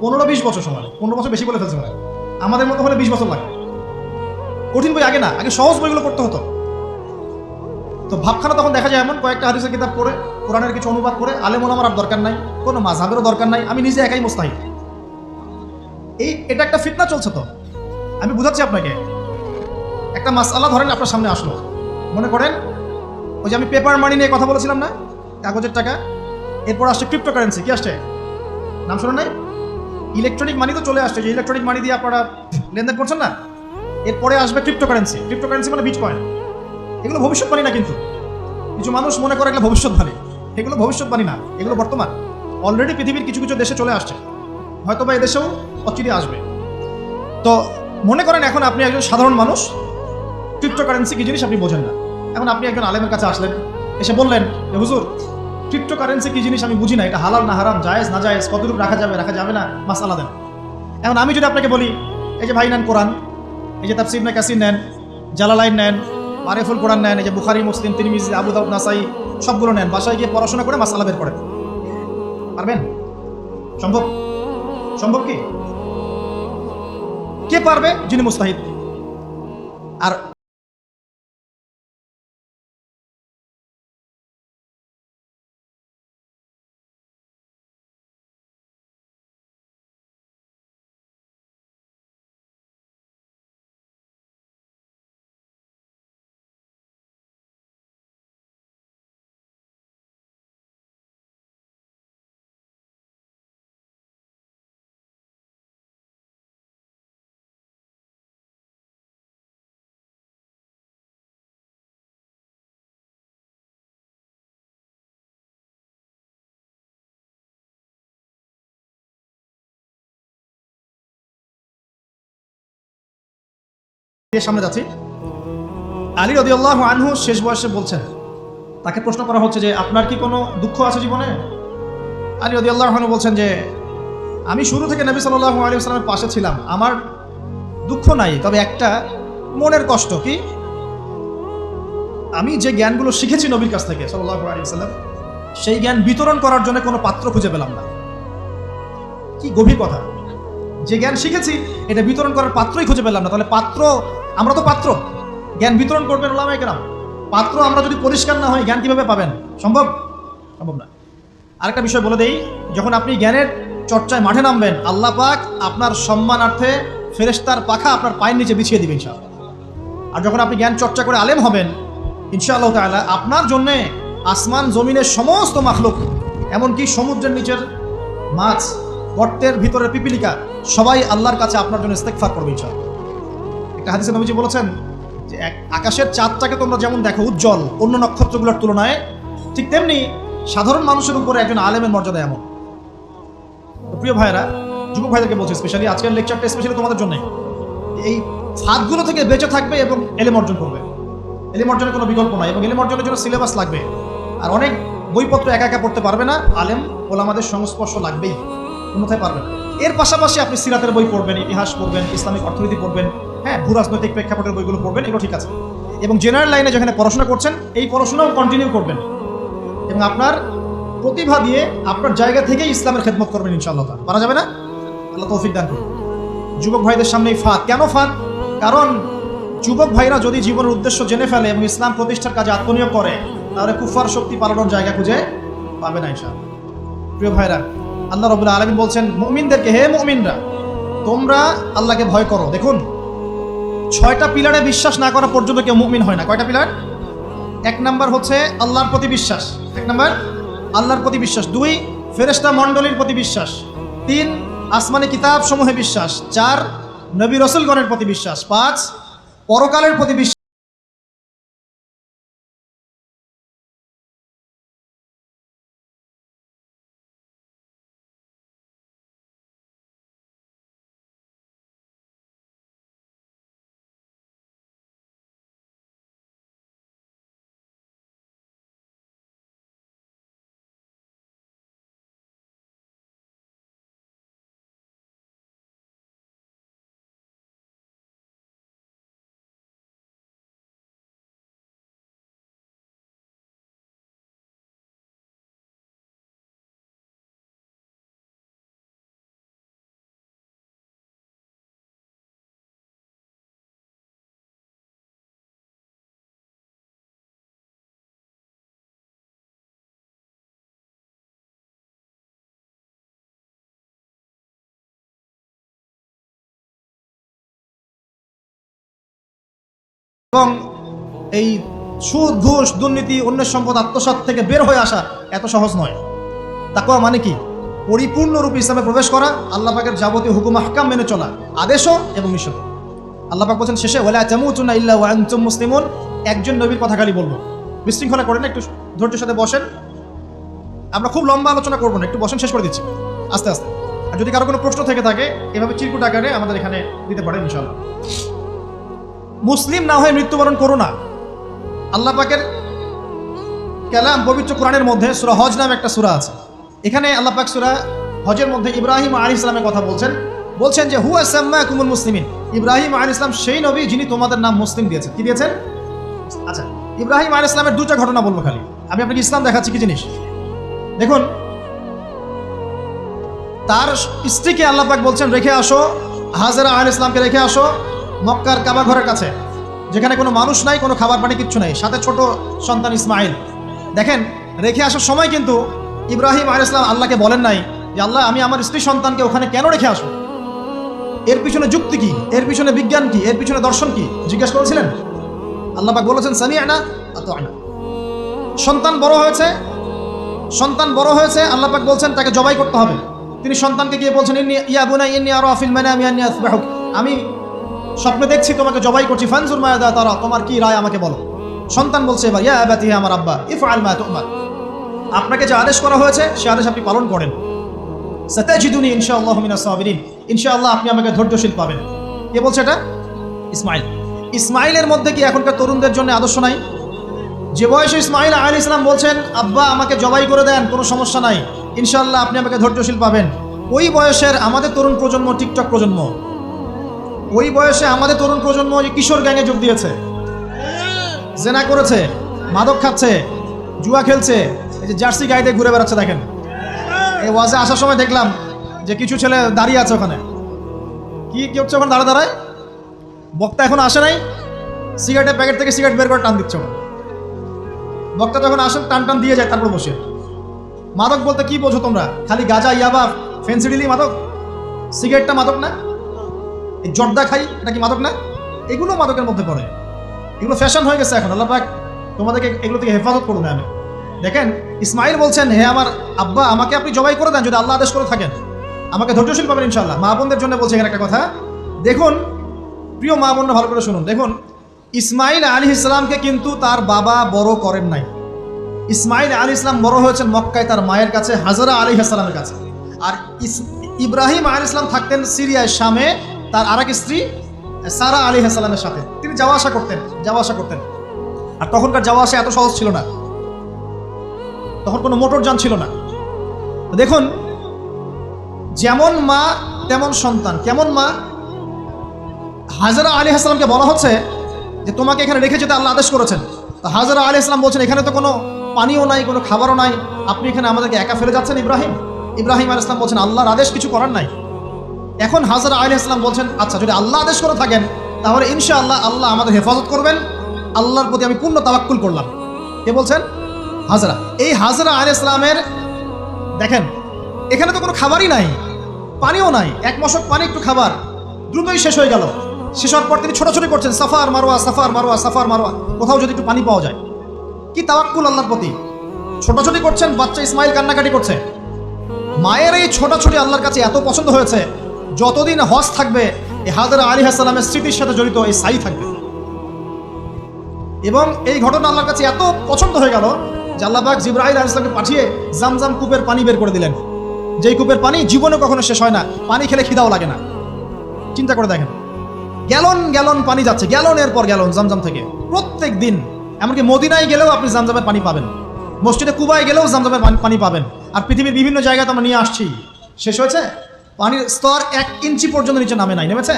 15-20 বছর সময় লাগে, 15 বছর বেশি বলে ফেলছে মানে, আমাদের মতো হলে 20 বছর লাগে। কঠিন বই আগে না, আগে সহজ বইগুলো পড়তে হতো। তো ভাবখানা তখন দেখা যায় এমন, কয়েকটা হাদিসের কিতাব পড়ে, কোরআনের কিছু অনুবাদ করে, আলেম ওলামার আর দরকার নাই, কোনো মাযহাবেরও দরকার নাই, আমি নিজে একাই মুস্তাহিদ। এটা একটা ফিতনা চলছে। তো আমি বুঝাচ্ছি আপনাকে, একটা মাসআলা ধরেন আপনার সামনে আসলো, মনে করেন ওই যে আমি পেপার মানি নিয়ে কথা বলেছিলাম না, কাগজের টাকা, এরপর আসছে ক্রিপ্টোকারেন্সি। কি আসছে, নাম শোনেন নাই? ইলেকট্রনিক মানি তো চলে আসছে, যে ইলেকট্রনিক মানি দিয়ে আপনারা লেনদেন করছেন না, এরপরে আসবে ক্রিপ্টোকারেন্সি। ক্রিপ্টোকারেন্সি মানে বিটকয়েন। এগুলো ভবিষ্যৎবাণী না, কিন্তু কিছু মানুষ মনে করে এগুলো ভবিষ্যৎবাণী। এগুলো ভবিষ্যৎবাণী না, এগুলো বর্তমান। অলরেডি পৃথিবীর কিছু কিছু দেশে চলে আসছে, হয়তো বা এদেশেও অচিরে আসবে। তো মনে করেন এখন আপনি একজন সাধারণ মানুষ, ক্রিপ্টোকারেন্সি কি জিনিস আপনি বোঝেন না। এখন আপনি একজন আলেমের কাছে আসলেন, এসে বললেন যে হুজুর ক্রিপ্টোকারেন্সি কি জিনিস আমি বুঝি না, এটা হালাল না হারাম, জায়েজ না জায়েজ, কতটুকু রাখা যাবে রাখা যাবে না, মাসআলা দেন। এখন আমি যদি আপনাকে বলি এই যে ভাই নেন কোরআন, এই যে তাফসীর ইবনে কাসির নেন, জালালাইন নেন, মারিফুল কোরআন নেন, এই যে বুখারী, মুসলিম, তিরমিজি, আবু দাউদ, নাসাই, সবগুলো নেন, বাসায় গিয়ে পড়াশোনা করে মাসআলা বের করেন, পারবেন? সম্ভব? সম্ভব কি? কে পারবে? যিনি মুস্তাহিদ। আর সামনে যাচ্ছি, আলী রাদিয়াল্লাহু আনহু শেষ বয়সে বলছেন, তাকে প্রশ্ন করা হচ্ছে যে আপনার কি কোনো দুঃখ আছে জীবনে? আলী রাদিয়াল্লাহু আনহু বলছেন যে আমি শুরু থেকে নবী সাল্লাল্লাহু আলাইহি ওয়াসাল্লামের পাশে ছিলাম, আমার দুঃখ নাই, তবে একটা মনের কষ্ট। কি? আমি যে জ্ঞানগুলো শিখেছি নবীর কাছ থেকে সাল্লাল্লাহু আলাইহি ওয়াসাল্লাম, সেই জ্ঞান বিতরণ করার জন্য কোনো পাত্র খুঁজে পেলাম না। কি গভীর কথা! যে জ্ঞান শিখেছি এটা বিতরণ করার পাত্রই খুঁজে পেলাম না। তাহলে পাত্র, আমরা তো পাত্র, জ্ঞান বিতরণ করবেন ওলামায়ে কেরাম। পাত্র আমরা যদি পরিষ্কার না হই, জ্ঞান কিভাবে পাবেন? সম্ভব না। আরেকটা বিষয় বলে দেই, যখন আপনি জ্ঞানের চর্চায় মাঠে নামবেন, আল্লাহ পাক আপনার সম্মানার্থে ফেরেশতার পাখা আপনার পায়ের নিচে বিছিয়ে দিবেন ইনশাআল্লাহ। আর যখন আপনি জ্ঞান চর্চা করে আলেম হবেন ইনশাআল্লাহ তাআলা, আপনার জন্যে আসমান জমিনের সমস্ত মাখলুক, এমনকি সমুদ্রের নিচের মাছ, গর্তের ভিতরের পিপিলিকা, সবাই আল্লাহর কাছে আপনার জন্য ইস্তেগফার করবে ইনশাআল্লাহ। একটা হাদিসে নবীজি বলেছেন যে আকাশের চাঁদটাকে তোমরা যেমন দেখো উজ্জ্বল অন্য নক্ষত্রগুলোর তুলনায়, ঠিক তেমনি সাধারণ মানুষের উপরে একজন আলেমের মর্যাদা এমন। তো প্রিয় ভাইরা, যুবক ভাইদেরকে বলছি, স্পেশালি আজকের লেকচারটা স্পেশালি তোমাদের জন্য, এই ফাঁদগুলো থেকে বেঁচে থাকবে এবং এলেম অর্জন করবে। এলেম অর্জনের কোনো বিকল্প নয়, এবং এলেম অর্জনের জন্য সিলেবাস লাগবে। আর অনেক বইপত্র একা একা পড়তে পারবে না, আলেম ওলামাদের সংস্পর্শ লাগবেই, অন্যথায় পারবে না। এর পাশাপাশি আপনি সিরাতের বই পড়বেন, ইতিহাস পড়বেন, ইসলামিক অর্থনীতি পড়বেন, হ্যাঁ, ভূরাজনৈতিক প্রেক্ষাপটের বইগুলো পড়বেন, এগুলো ঠিক আছে। এবং জেনারেল লাইনে যেখানে পড়াশোনা করছেন, এই পড়াশোনাও কন্টিনিউ করবেন এবং আপনার প্রতিভা দিয়ে আপনার জায়গা থেকেই ইসলামের খেদমত করবেন ইনশাআল্লাহ। পারা যাবে না? আল্লাহ তৌফিক দান করুন। যুবক ভাইদের সামনে এই ফাঁদ। কেন ফাঁদ? কারণ যুবক ভাইরা যদি জীবনের উদ্দেশ্য জেনে ফেলে এবং ইসলাম প্রতিষ্ঠার কাজে আত্মনিয়োগ করে, তাহলে কুফার শক্তি পালানোর জায়গা খুঁজে পাবে না ইনশাআল্লাহ। প্রিয় ভাইরা, আল্লাহ রাব্বুল আলামিন বলছেন মুমিনদেরকে, হে মুমিনরা, তোমরা আল্লাহকে ভয় করো। দেখুন, 6টা পিলারে বিশ্বাস না করা পর্যন্ত কেউ মুমিন হয় না। কয়টা পিলার? 1 নাম্বার হচ্ছে আল্লাহর প্রতি বিশ্বাস। 1 নাম্বার আল্লাহর প্রতি বিশ্বাস। 2 ফেরেশতা মণ্ডলীর প্রতি বিশ্বাস। 3 আসমানি কিতাব সমূহে বিশ্বাস। 4 নবী রাসূলগণের প্রতি বিশ্বাস। 5 পরকালের প্রতি বিশ্বাস। এবং এই সুদ, ঘুষ, দুর্নীতি, অন্যের সম্পদ আত্মসাৎ থেকে বের হয়ে আসা এত সহজ নয়। তাকওয়া মানে কি? পরিপূর্ণরূপে ইসলামে প্রবেশ করা, আল্লাহ পাকের যাবতীয় হুকুম আহকাম মেনে চলা, আদেশও এবং নিষেধ। আল্লাহ পাক বলেন শেষে, ওয়ালা তামুতুনা ইল্লা ওয়া আনতুম মুসলিমুন। একজন নবীর কথা খালি বলবো, বিশৃঙ্খলা করেন না, একটু ধৈর্যের সাথে বসেন। আমরা খুব লম্বা আলোচনা করবো না, একটু বসেন, শেষ করে দিচ্ছি আস্তে আস্তে। আর যদি কারো কোনো প্রশ্ন থেকে থাকে, এভাবে চিরকুট আকারে আমাদের এখানে দিতে পারেন ইনশাআল্লাহ। মুসলিম না হয়ে মৃত্যুবরণ করো না। আল্লাহ পাকের কালাম পবিত্র কোরআনের মধ্যে সূরা হজ নামে একটা সূরা আছে। এখানে আল্লাহ পাক সূরা হজের মধ্যে ইব্রাহিম আলাইহিস সালামের কথা বলছেন যে হুয়া সাম্মাকুমুল মুসলিমিন। ইব্রাহিম আলাইহিস সালাম সেই নবী যিনি তোমাদের নাম মুসলিম দিয়েছেন। কি দিয়েছেন? আচ্ছা, ইব্রাহিম আলাইহিস সালামের 2টা ঘটনা বলবো খালি। আমি আপনাকে ইসলাম দেখাচ্ছি কি জিনিস। দেখুন, তার স্ত্রীকে আল্লাহ পাক বলছেন রেখে আসো, হাজেরা আলাইহিস সালামকে রেখে আসো মক্কার কাবা ঘরের কাছে, যেখানে কোনো মানুষ নাই, কোনো খাবার পানি কিচ্ছু নাই, সাথে ছোট সন্তান ইসমাইল। দেখেন, রেখে আসার সময় কিন্তু ইব্রাহিম আলাইহিস সালাম আল্লাহকে বলেন নাই যে আল্লাহ আমি আমার স্ত্রী সন্তানকে ওখানে কেন রেখে আসো, এর পিছনে যুক্তি কি, এর পিছনে বিজ্ঞান কি, এর পিছনে দর্শন কি জিজ্ঞেস করেছিলেন? আল্লাহ পাক বলেছেন সামি'না আতা'না। সন্তান বড় হয়েছে, আল্লাহ পাক বলছেন তাকে জবাই করতে হবে। তিনি সন্তানকে গিয়ে বলছেন ইয়া বুনাইয়া ইন্নী আরা ফিল মানামি আন্নী আযবাহুক, আমি স্বপ্নে দেখছি তোমাকে জবাই করছি, ফানজুর মায়াদা তারা, তোমার কি রায় আমাকে বলো। সন্তান বলছে এবার ইয়া আবাতি, আমার আব্বা, ইফআল মা তু'মার, আপনাকে যে আদেশ করা হয়েছে সে আদেশ আপনি পালন করেন। সাতাজিদুনি ইনশাআল্লাহু মিনাস সাবিরিন, ইনশাআল্লাহ আপনি আমাকে ধৈর্যশীল পাবেন। কে বলছে এটা? ইসমাইল। ইসমাইলের মধ্যে কি এখনকার তরুণদের জন্য আদর্শ নাই? যে বয়সে ইসমাইল আলাইহিস সালাম বলছেন আব্বা আমাকে জবাই করে দেন, কোনো সমস্যা নাই, ইনশাআল্লাহ আপনি আমাকে ধৈর্যশীল পাবেন, ওই বয়সের আমাদের তরুণ প্রজন্ম, টিকটক প্রজন্ম, ওই বয়সে আমাদের তরুণ প্রজন্ম যে কিশোর গ্যাংয়ে যোগ দিয়েছে, জেনা করেছে, মাদক খাচ্ছে, জুয়া খেলছে, এই যে জার্সি গাইতে ঘুরে বেড়াচ্ছে। দেখেন, এই ওয়াজে আসার সময় দেখলাম যে কিছু ছেলে দাঁড়িয়ে আছে ওখানে। কি কি হচ্ছে ওখানে দাঁড়ায় দাঁড়ায়? বক্তা এখন আসে নাই, সিগারেটের প্যাকেট থেকে সিগারেট বের করে টান দিচ্ছে ওখানে। বক্তা যখন আসেন টান টান দিয়ে যায়, তারপর বসে। মাদক বলতে কি বোঝো তোমরা? খালি গাঁজা, ইয়াবা, ফেন্সিডিলি মাদক? সিগারেটটা মাদক না? এই জর্দা খাই, এটা কি মাদক না? এগুলো মাদকের মধ্যে পড়ে। এগুলো ফ্যাশন হয়ে গেছে এখন। আল্লাহ পাক তোমাদেরকে এগুলো থেকে হেফাজত করুন। আমি দেখেন, ইসমাইল বলছেন, হে আমার আব্বা, আমাকে আপনি জবাই করে দেন যদি আল্লাহ আদেশ করে থাকেন, আমাকে ধৈর্যশীল পাবেন ইনশাআল্লাহ। মা বোনদের জন্য বলছে এখানে একটা কথা। দেখুন প্রিয় মা বোনরা, ভালো করে শুনুন। দেখুন, ইসমাইল আলাইহিস সালামকে কিন্তু তার বাবা বড় করেন নাই। ইসমাইল আলাইহিস সালাম বড় হয়েছেন মক্কায় তার মায়ের কাছে, হাজরা আলাইহিস সালামের কাছে। আর ইব্রাহিম আলাইহিস সালাম থাকতেন সিরিয়ায়, শামে, তার আরেক স্ত্রী সারা আলাইহিস সালামের সাথে। তিনি যাওয়া আসা করতেন। আর তখনকার যাওয়া আসা এত সহজ ছিল না, তখন কোনো মোটরযান ছিল না। দেখুন, যেমন মা তেমন সন্তান। কেমন মা? হাজরা আলাইহিস সালামকে বলা হচ্ছে যে তোমাকে এখানে রেখে যেতে আল্লাহ আদেশ করেছেন। তো হাজরা আলাইহিস সালাম বলছেন, এখানে তো কোনো পানিও নাই, কোনো খাবারও নাই, আপনি এখানে আমাদেরকে একা ফেলে যাচ্ছেন ইব্রাহিম আলাইহিস সালাম বলছেন, আল্লাহর আদেশ কিছু করার নাই। এখন হাজরা আলাইহিস সালাম বলছেন, আচ্ছা যদি আল্লাহ আদেশ করে থাকেন তাহলে ইনশাআল্লাহ আল্লাহ আমাদের হেফাজত করবেন, আল্লাহর প্রতি আমি পূর্ণ তাওয়াক্কুল করলাম। কে বলছেন? হাজরা। এই হাজরা আলাইহিস সালামের দেখেন, এখানে তো কোনো খাবারই নাই, পানিও নাই, এক মশক পানি, একটু খাবার, দ্রুতই শেষ হয়ে গেল। শেষ হওয়ার পর তিনি ছোটাছুটি করছেন, suffer Marwah, suffer Marwah, suffer Marwah, কোথাও যদি একটু পানি পাওয়া যায়। কি তাওয়াক্কুল আল্লাহর প্রতি! ছোটাছুটি করছেন, বাচ্চা ইসমাইল কান্নাকাটি করছে। মায়ের এই ছোটাছুটি আল্লাহর কাছে এত পছন্দ হয়েছে, যতদিন হজ থাকবে এই হাজরা আলাইহিস সালামের স্মৃতির সাথে জড়িত এই সাই থাকবে। এবং এই ঘটনা আল্লাহর কাছে এত পছন্দ হয়ে গেল যে আল্লাহ পাক জিবরাইল আলাইহিস সালামকে পাঠিয়ে জামজাম কূপের পানি বের করে দিলেন, যেই কূপের পানি জীবনে কখনো শেষ হয় না, পানি খেলে খিদাও লাগে না। চিন্তা করে দেখেন, গ্যালন গ্যালন পানি যাচ্ছে, গ্যালনের পর গ্যালন জামজাম থেকে প্রত্যেক দিন। এমনকি মদিনায় গেলেও আপনি জামজামের পানি পাবেন, মসজিদে কুবায় গেলেও জামজামের পানি পাবেন। আর পৃথিবীর বিভিন্ন জায়গায় তো আমরা নিয়ে আসছি। শেষ হয়েছে? পানির স্তর 1 ইঞ্চি পর্যন্ত নিচে নামে নাই, নেমেছে?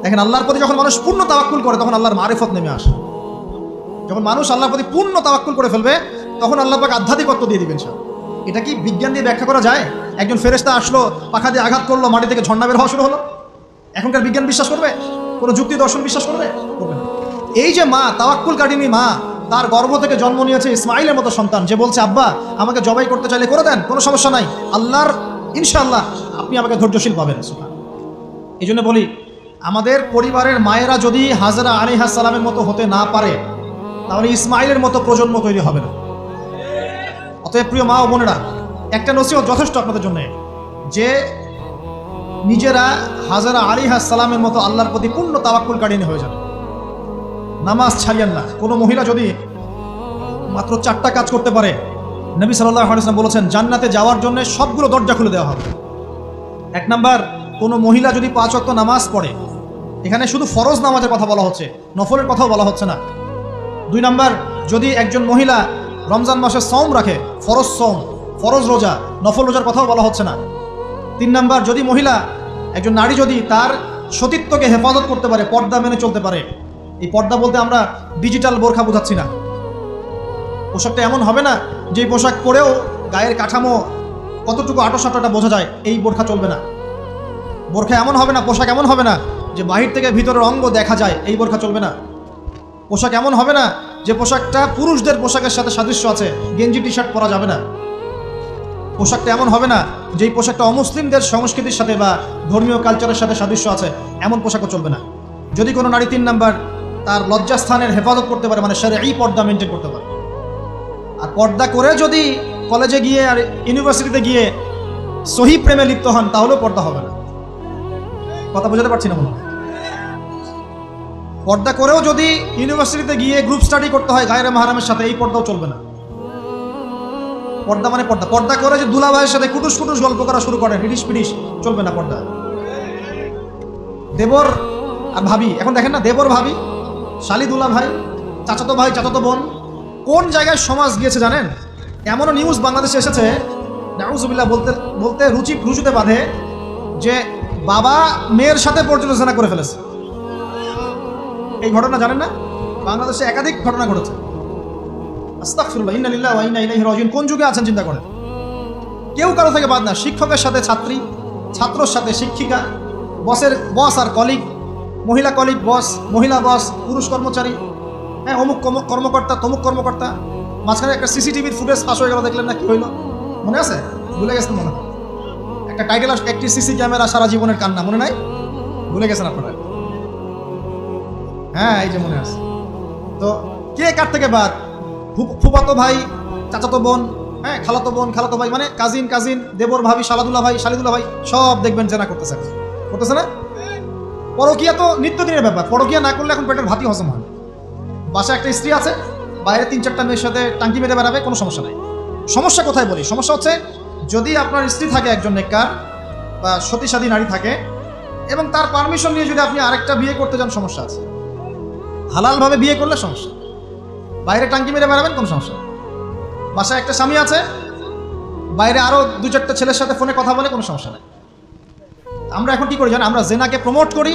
দেখেন, আল্লাহর প্রতি যখন মানুষ পূর্ণ তাওয়াক্কুল করে তখন আল্লাহর মারিফত নেমে আসে। যখন মানুষ আল্লাহর প্রতি পূর্ণ তাওয়াক্কুল করে ফেলবে তখন আল্লাহ পাক আধ্যাত্মিকত্ব দিয়ে দিবেন। এটা কি বিজ্ঞান দিয়ে ব্যাখ্যা করা যায়? একজন ফেরেশতা আসলো, পাখা দিয়ে আঘাত করলো, মাটি থেকে ঝর্ণা বের হওয়া শুরু হলো। এখনকার বিজ্ঞান বিশ্বাস করবে? কোনো যুক্তি দর্শন বিশ্বাস করবে? করবে না। এই যে মা, তাওয়াক্কুল কাটিনী মা, তার গর্ভ থেকে জন্ম নিয়েছে ইসমাইলের মতো সন্তান, যে বলছে, আব্বা আমাকে জবাই করতে চাইলে করে দেন, কোনো সমস্যা নাই, আল্লাহর ইনশাআল্লাহ আপনি আমাকে ধৈর্যশীল পাবেন। এই জন্য বলি, আমাদের পরিবারের মায়েরা যদি হাজরা আলাইহিস সালামের মতো হতে না পারে তাহলে ইসমাইলের মতো প্রজন্ম তৈরি হবে না। অতএব প্রিয় মা ও বোনেরা, একটা নসিহত যথেষ্ট আপনাদের জন্য, যে নিজেরা হাজরা আলাইহিস সালামের মতো আল্লাহর প্রতি পূর্ণ তাওয়াক্কুল কাটিয়ে হয়ে যাবে। নামাজ ছাড়িয়েন না। কোনো মহিলা যদি মাত্র 4টা কাজ করতে পারে, নবী সাল্লাল্লাহু আলাইহি ওয়াসাল্লাম বলেছেন জান্নাতে যাওয়ার জন্য সবগুলো দরজা খুলে দেওয়া হবে। 1 নাম্বার, কোনো মহিলা যদি 5 ওয়াক্ত নামাজ পড়ে, এখানে শুধু ফরজ নামাজের কথা বলা হচ্ছে, নফলের কথাও বলা হচ্ছে না। 2 নাম্বার, যদি একজন মহিলা রমজান মাসে সওম রাখে, ফরজ সওম, ফরজ রোজা, নফল রোজার কথাও বলা হচ্ছে না। 3 নাম্বার, যদি মহিলা, একজন নারী যদি তার সতীত্বকে হেফাজত করতে পারে, পর্দা মেনে চলতে পারে। এই পর্দা বলতে আমরা ডিজিটাল বোরখা বোঝাচ্ছি না। পোশাকটা এমন হবে না যে পোশাক পরেও গায়ের কাঠামো কতটুকু আটোসাটোটা বোঝা যায়, এই বোরখা চলবে না। বোরখা এমন হবে না, পোশাক এমন হবে না যে বাহির থেকে ভিতরের অঙ্গ দেখা যায়, এই বোরখা চলবে না। পোশাক এমন হবে না যে পোশাকটা পুরুষদের পোশাকের সাথে সাদৃশ্য আছে, গেঞ্জি টি শার্ট পরা যাবে না। পোশাকটা এমন হবে না যেই পোশাকটা অমুসলিমদের সংস্কৃতির সাথে বা ধর্মীয় কালচারের সাথে সাদৃশ্য আছে, এমন পোশাকও চলবে না। যদি কোনো নারী 3 নাম্বার তার লজ্জাস্থানের হেফাজত করতে পারে, মানে শরঈ পর্দা মেনটেন করতে পারে। আর পর্দা করে যদি কলেজে গিয়ে আর ইউনিভার্সিটিতে গিয়ে সহি প্রেমে লিপ্ত হন, তাহলেও পর্দা হবে না। কথা বোঝাতে পারছি না মনে হয়? পর্দা করেও যদি ইউনিভার্সিটিতে গিয়ে গ্রুপ স্টাডি করতে হয় গায়রে মাহরামের সাথে, এই পর্দাও চলবে না। পর্দা মানে পর্দা। পর্দা করে যে দুলা ভাইয়ের সাথে কুটুস কুটুস গল্প করা শুরু করে, হিডিস পিডিস, চলবে না পর্দা। দেবর আর ভাবি, এখন দেখেন না, দেবর ভাবি, শালি দুলা ভাই, চাচাতো ভাই, চাচাতো বোন, কোন জায়গায় সমাজ গিয়েছে জানেন? এমনও নিউজ বাংলাদেশে এসেছে, নাউজুবিল্লাহ বলতে বলতে রুচিতে বাঁধে, যে বাবা মেয়ের সাথে পর্যন্ত জেনা করে ফেলেছে। এই ঘটনা জানেন না? বাংলাদেশে একাধিক ঘটনা ঘটেছে। আস্তাগফিরুল্লাহ, ইন্না লিল্লাহি ওয়া ইন্না ইলাইহি রাজিউন। কোন যুগে আছেন চিন্তা করেন। কেউ কারো থেকে বাদ না, শিক্ষকের সাথে ছাত্রী, ছাত্রর সাথে শিক্ষিকা, বসের বস আর কলিগ, মহিলা কলিগ বস, মহিলা বস, পুরুষ কর্মচারী, হ্যাঁ অমুক কর্মকর্তা, তমুক কর্মকর্তা। মাঝখানে একটা সিসিটিভির ফুটেজ ফাঁস হয়ে গেল, দেখলেন না কি হইল? মনে আছে? ভুলে গেছেন মনে হয়। একটা টাইটেল, একটি সিসি ক্যামেরা সারা জীবনের কান্না, মনে নাই? ভুলে গেছেন আপনারা? হ্যাঁ, এই যে মনে আছে। তো কে কার থেকে বাদ? ফুফাতো ভাই, চাচাতো বোন, হ্যাঁ খালাতো বোন, খালাতো ভাই, মানে কাজিন, দেবর ভাবি, শালাদুলা ভাই, সব দেখবেন জেনা করতেছে না? পরকিয়া তো নিত্যদিনের ব্যাপার। পরকিয়া না করলে এখন পেটের ভাতই হজম হয়। বাসায় একটা স্ত্রী আছে, বাইরে 3-4টা মেয়ের সাথে টাঙ্কি মেরে বেড়াবে, কোনো সমস্যা নাই। সমস্যা কোথায় বলি? সমস্যা হচ্ছে যদি আপনার স্ত্রী থাকে একজন নেককার বা সতীসাধী নারী থাকে, এবং তার পারমিশন নিয়ে যদি আপনি আরেকটা বিয়ে করতে যান, সমস্যা আছে। হালালভাবে বিয়ে করলে সমস্যা, বাইরে টাঙ্কি মেরে বেড়াবেন, কোনো সমস্যা। বাসায় একটা স্বামী আছে, বাইরে আরো 2-4টা ছেলের সাথে ফোনে কথা বলে, কোনো সমস্যা নাই। আমরা এখন কি করি জানেন? আমরা জেনাকে প্রমোট করি,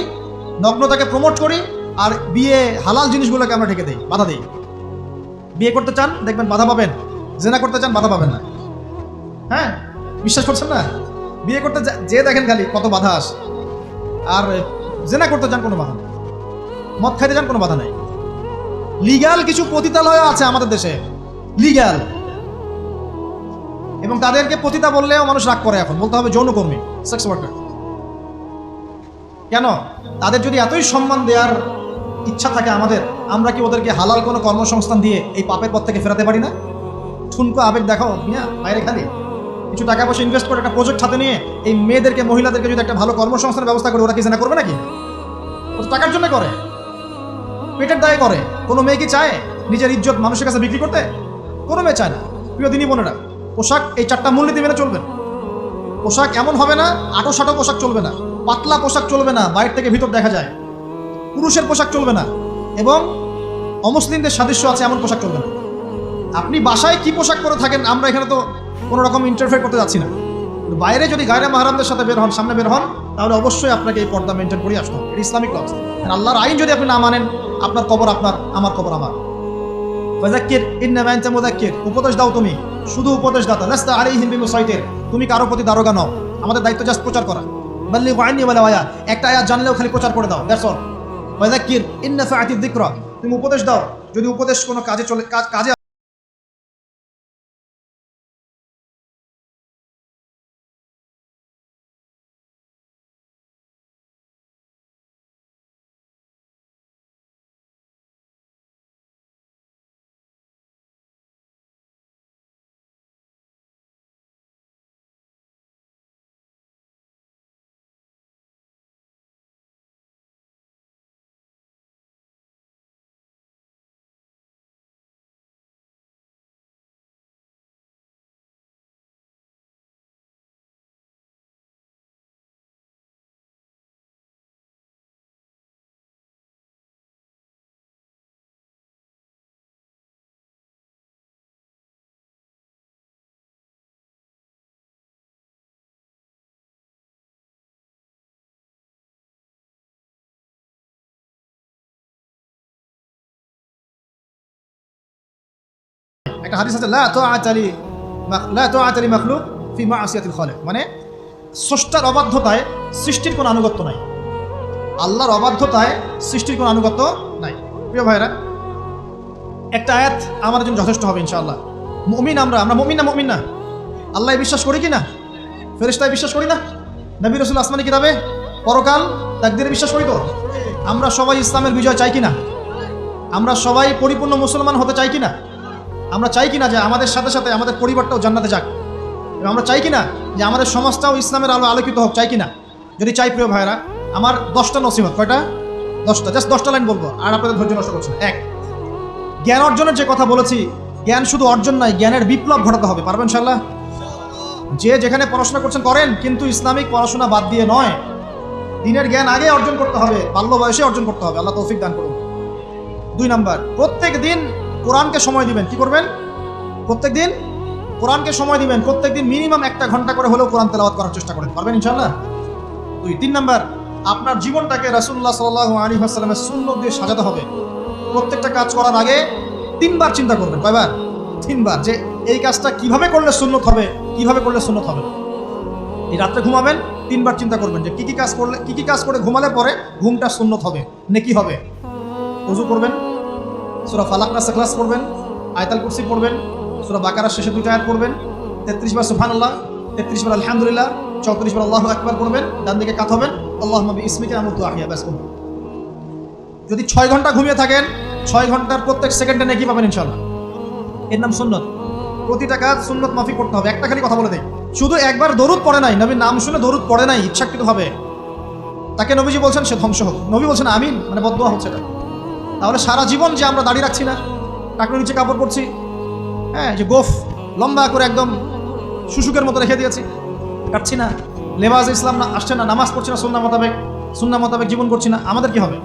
নগ্নতাকে প্রমোট করি, আর বিয়ে হালাল জিনিসগুলোকে আমরা ঢেকে দিই, বাধা দিই। বিয়ে করতে চান, দেখবেন বাধা পাবেন। জেনা করতে চান, বাধা পাবেন না। হ্যাঁ, বিশ্বাস করছেন না? বিয়ে করতে যে দেখেন খালি কত বাধা আসে, আর জেনা করতে চান, কোনো বাধা নেই। মদ খাইতে চান, কোনো বাধা নেই। লিগ্যাল কিছু পতিতালয় আছে আমাদের দেশে, লিগ্যাল, এবং তাদেরকে পতিতা বললেও মানুষ রাগ করে। এখন বলতে হবে যৌনকর্মী, সেক্স ওয়ার্কার। কেন? তাদের যদি এতই সম্মান দেওয়ার ইচ্ছা থাকে আমাদের, আমরা কি ওদেরকে হালাল কোনো কর্মসংস্থান দিয়ে এই পাপের পথ থেকে ফেরাতে পারি না? ঠুনকো আবেগ দেখাও মিয়া, বাইরে খালি কিছু টাকা পয়সা ইনভেস্ট করে একটা প্রজেক্ট হাতে নিয়ে এই মেয়েদেরকে, মহিলাদেরকে যদি একটা ভালো কর্মসংস্থানের ব্যবস্থা করে, ওরা কি জেনা করবে নাকি? ও তো টাকার জন্য করে, পেটের দায়ে করে। কোনো মেয়ে কি চায় নিজের ইজ্জত মানুষের কাছে বিক্রি করতে? কোনো মেয়ে চায় না। প্রিয় দিনী বোনেরা, পোশাক এই 4টা মূলনীতি মেনে চলবেন। পোশাক এমন হবে না, আটো পোশাক চলবে না, পাতলা পোশাক চলবে না, বাইরে থেকে ভিতর দেখা যায়। পুরুষের পোশাক চলবে না, এবং অমুসলিমদের সাদৃশ্য আছে এমন পোশাক চলবে না। আপনি বাসায় কি পোশাক পরে থাকেন, আমরা এখানে তো কোনো রকম ইন্টারফেয়ার করতে যাচ্ছি না। বাইরে যদি গায়রে মাহরামদের সাথে বের হন, সামনে বের হন, তাহলে অবশ্যই আপনাকে এই পর্দা মেনটেন করে আসতে হবে। এটা ইসলামিক লজ। আল্লাহর আইন যদি আপনি না মানেন, আপনার কবর আপনার, আমার কবর আমার। ফাযাক্কির ইন্নামা আনতা মুযাক্কির, উপদেশ দাও তুমি, শুধু উপদেশ দাতা। লাস্তা আলাইহিম বিমুসাইতির, তুমি কারো প্রতি দারোগা নও। আমাদের দায়িত্ব জাস্ট প্রচার করা। বাল্লিগু আন্নী ওয়ালাউ আয়া, একটা আয়াত জানলেও খালি প্রচার করে দাও, দ্যাটস অল। ফাযাক্কির ইন নাফাআতিয যিকরা, তুমি উপদেশ দাও যদি উপদেশ কোনো কাজে চলে, কাজে। একটা হাদিস আছে, লা তাআতা লি মাখলুক ফি মা'সিয়াতিল খালিক, মানে স্রষ্টার অবাধ্যতায় সৃষ্টির কোনো আনুগত্য নাই। আল্লাহর অবাধ্যতায় সৃষ্টির কোনো আনুগত্য নাই। প্রিয় ভাইরা, একটা আয়াত আমাদের জন্য যথেষ্ট হবে ইনশাআল্লাহ। মুমিন আমরা মুমিন না? আল্লাহ বিশ্বাস করি কি না? ফেরেশতায় বিশ্বাস করি না? নবী রাসূল আসমানি কিতাবে, পরকাল, তাকদীরে বিশ্বাস করি তো? আমরা সবাই ইসলামের বিজয় চাই কি না? আমরা সবাই পরিপূর্ণ মুসলমান হতে চাই কি না? আমরা চাই কিনা যে আমাদের সাথে সাথে আমাদের পরিবারটাও জান্নাতে যাক, এবং আমরা চাই কিনা যে আমাদের সমাজটাও ইসলামের আলো আলোকিত হোক, চাই কিনা? যদি চাই প্রিয় ভাইরা, আমার 10টা নসিহত। কয়টা? 10টা, জাস্ট 10টা লাইন বলবো, আর আপনাদের ধৈর্য নষ্ট করছে না। 1, জ্ঞান অর্জনের যে কথা বলেছি, জ্ঞান শুধু অর্জন নয়, জ্ঞানের বিপ্লব ঘটাতে হবে। পারবেন ইনশাআল্লাহ? যে যেখানে পড়াশোনা করছেন করেন, কিন্তু ইসলামিক পড়াশোনা বাদ দিয়ে নয়। দিনের জ্ঞান আগে অর্জন করতে হবে, বাল্য বয়সে অর্জন করতে হবে। আল্লাহ তৌফিক দান করুন। 2 নাম্বার, প্রত্যেক দিন কোরআনকে সময় দিবেন। কি করবেন? প্রত্যেক দিন কোরআনকে সময় দিবেন। প্রত্যেক দিন মিনিমাম 1 ঘন্টা করে হলেও কোরআন তেলাওয়াত করার চেষ্টা করেন। পারবেন ইনশাআল্লাহ? 3 নাম্বার, আপনার জীবনটাকে রাসূলুল্লাহ সাল্লাল্লাহু আলাইহি ওয়াসাল্লামের সুন্নাত দিয়ে সাজাতে হবে। প্রত্যেকটা কাজ করার আগে 3 বার চিন্তা করবেন। কয়বার? 3 বার, যে এই কাজটা কিভাবে করলে সুন্নত হবে, কিভাবে করলে সুন্নত হবে। এই রাত্রে ঘুমাবেন, 3 বার চিন্তা করবেন যে কি কি কাজ করে ঘুমালে পরে ঘুমটা সুন্নত হবে, নেকি হবে। ওযু করবেন, সূরা ফালাক নাস ইখলাস পড়বেন, আয়াতুল কুরসি পড়বেন, সূরা বাকারার শেষে 2টা আয়াত পড়বেন, 33 বার সুবহানাল্লাহ, 33 বার আলহামদুলিল্লাহ, 34 বার আল্লাহু আকবার পড়বেন, ডান দিকে কাত হবেন, আল্লাহুম্মা বিইসমিকা আমুতু আহইয়া, ব্যাস করুন। যদি 6 ঘন্টা ঘুমিয়ে থাকেন, 6 ঘন্টার প্রত্যেক সেকেন্ডে নেকি পাবেন ইনশাআল্লাহ। এর নাম সুন্নত। প্রতিটা কাজ সুন্নত মাফিক করতে হবে। একটা খালি কথা বলে দেই, শুধু একবার দরুদ পড়ে নাই, নবীর নাম শুনে দরুদ পড়ে নাই ইচ্ছাকৃতভাবে, তাকে নবীজি বলছেন সে ধ্বংস হোক। নবী বলছেন আমিন, মানে বদদোয়া হচ্ছে এটা। তাহলে সারা জীবন যে আমরা দাড়ি রাখছি না, টাকনুর নিচে কাপড় পরছি, হ্যাঁ, যে গোফ লম্বা করে একদম শুশুকের মতো রেখে দিয়েছি, কাটছি না, লেবাস ইসলাম না আসছে না, নামাজ পড়ছি না, সুন্নাহ মোতাবেক জীবন করছি না, আমাদের কি হবে?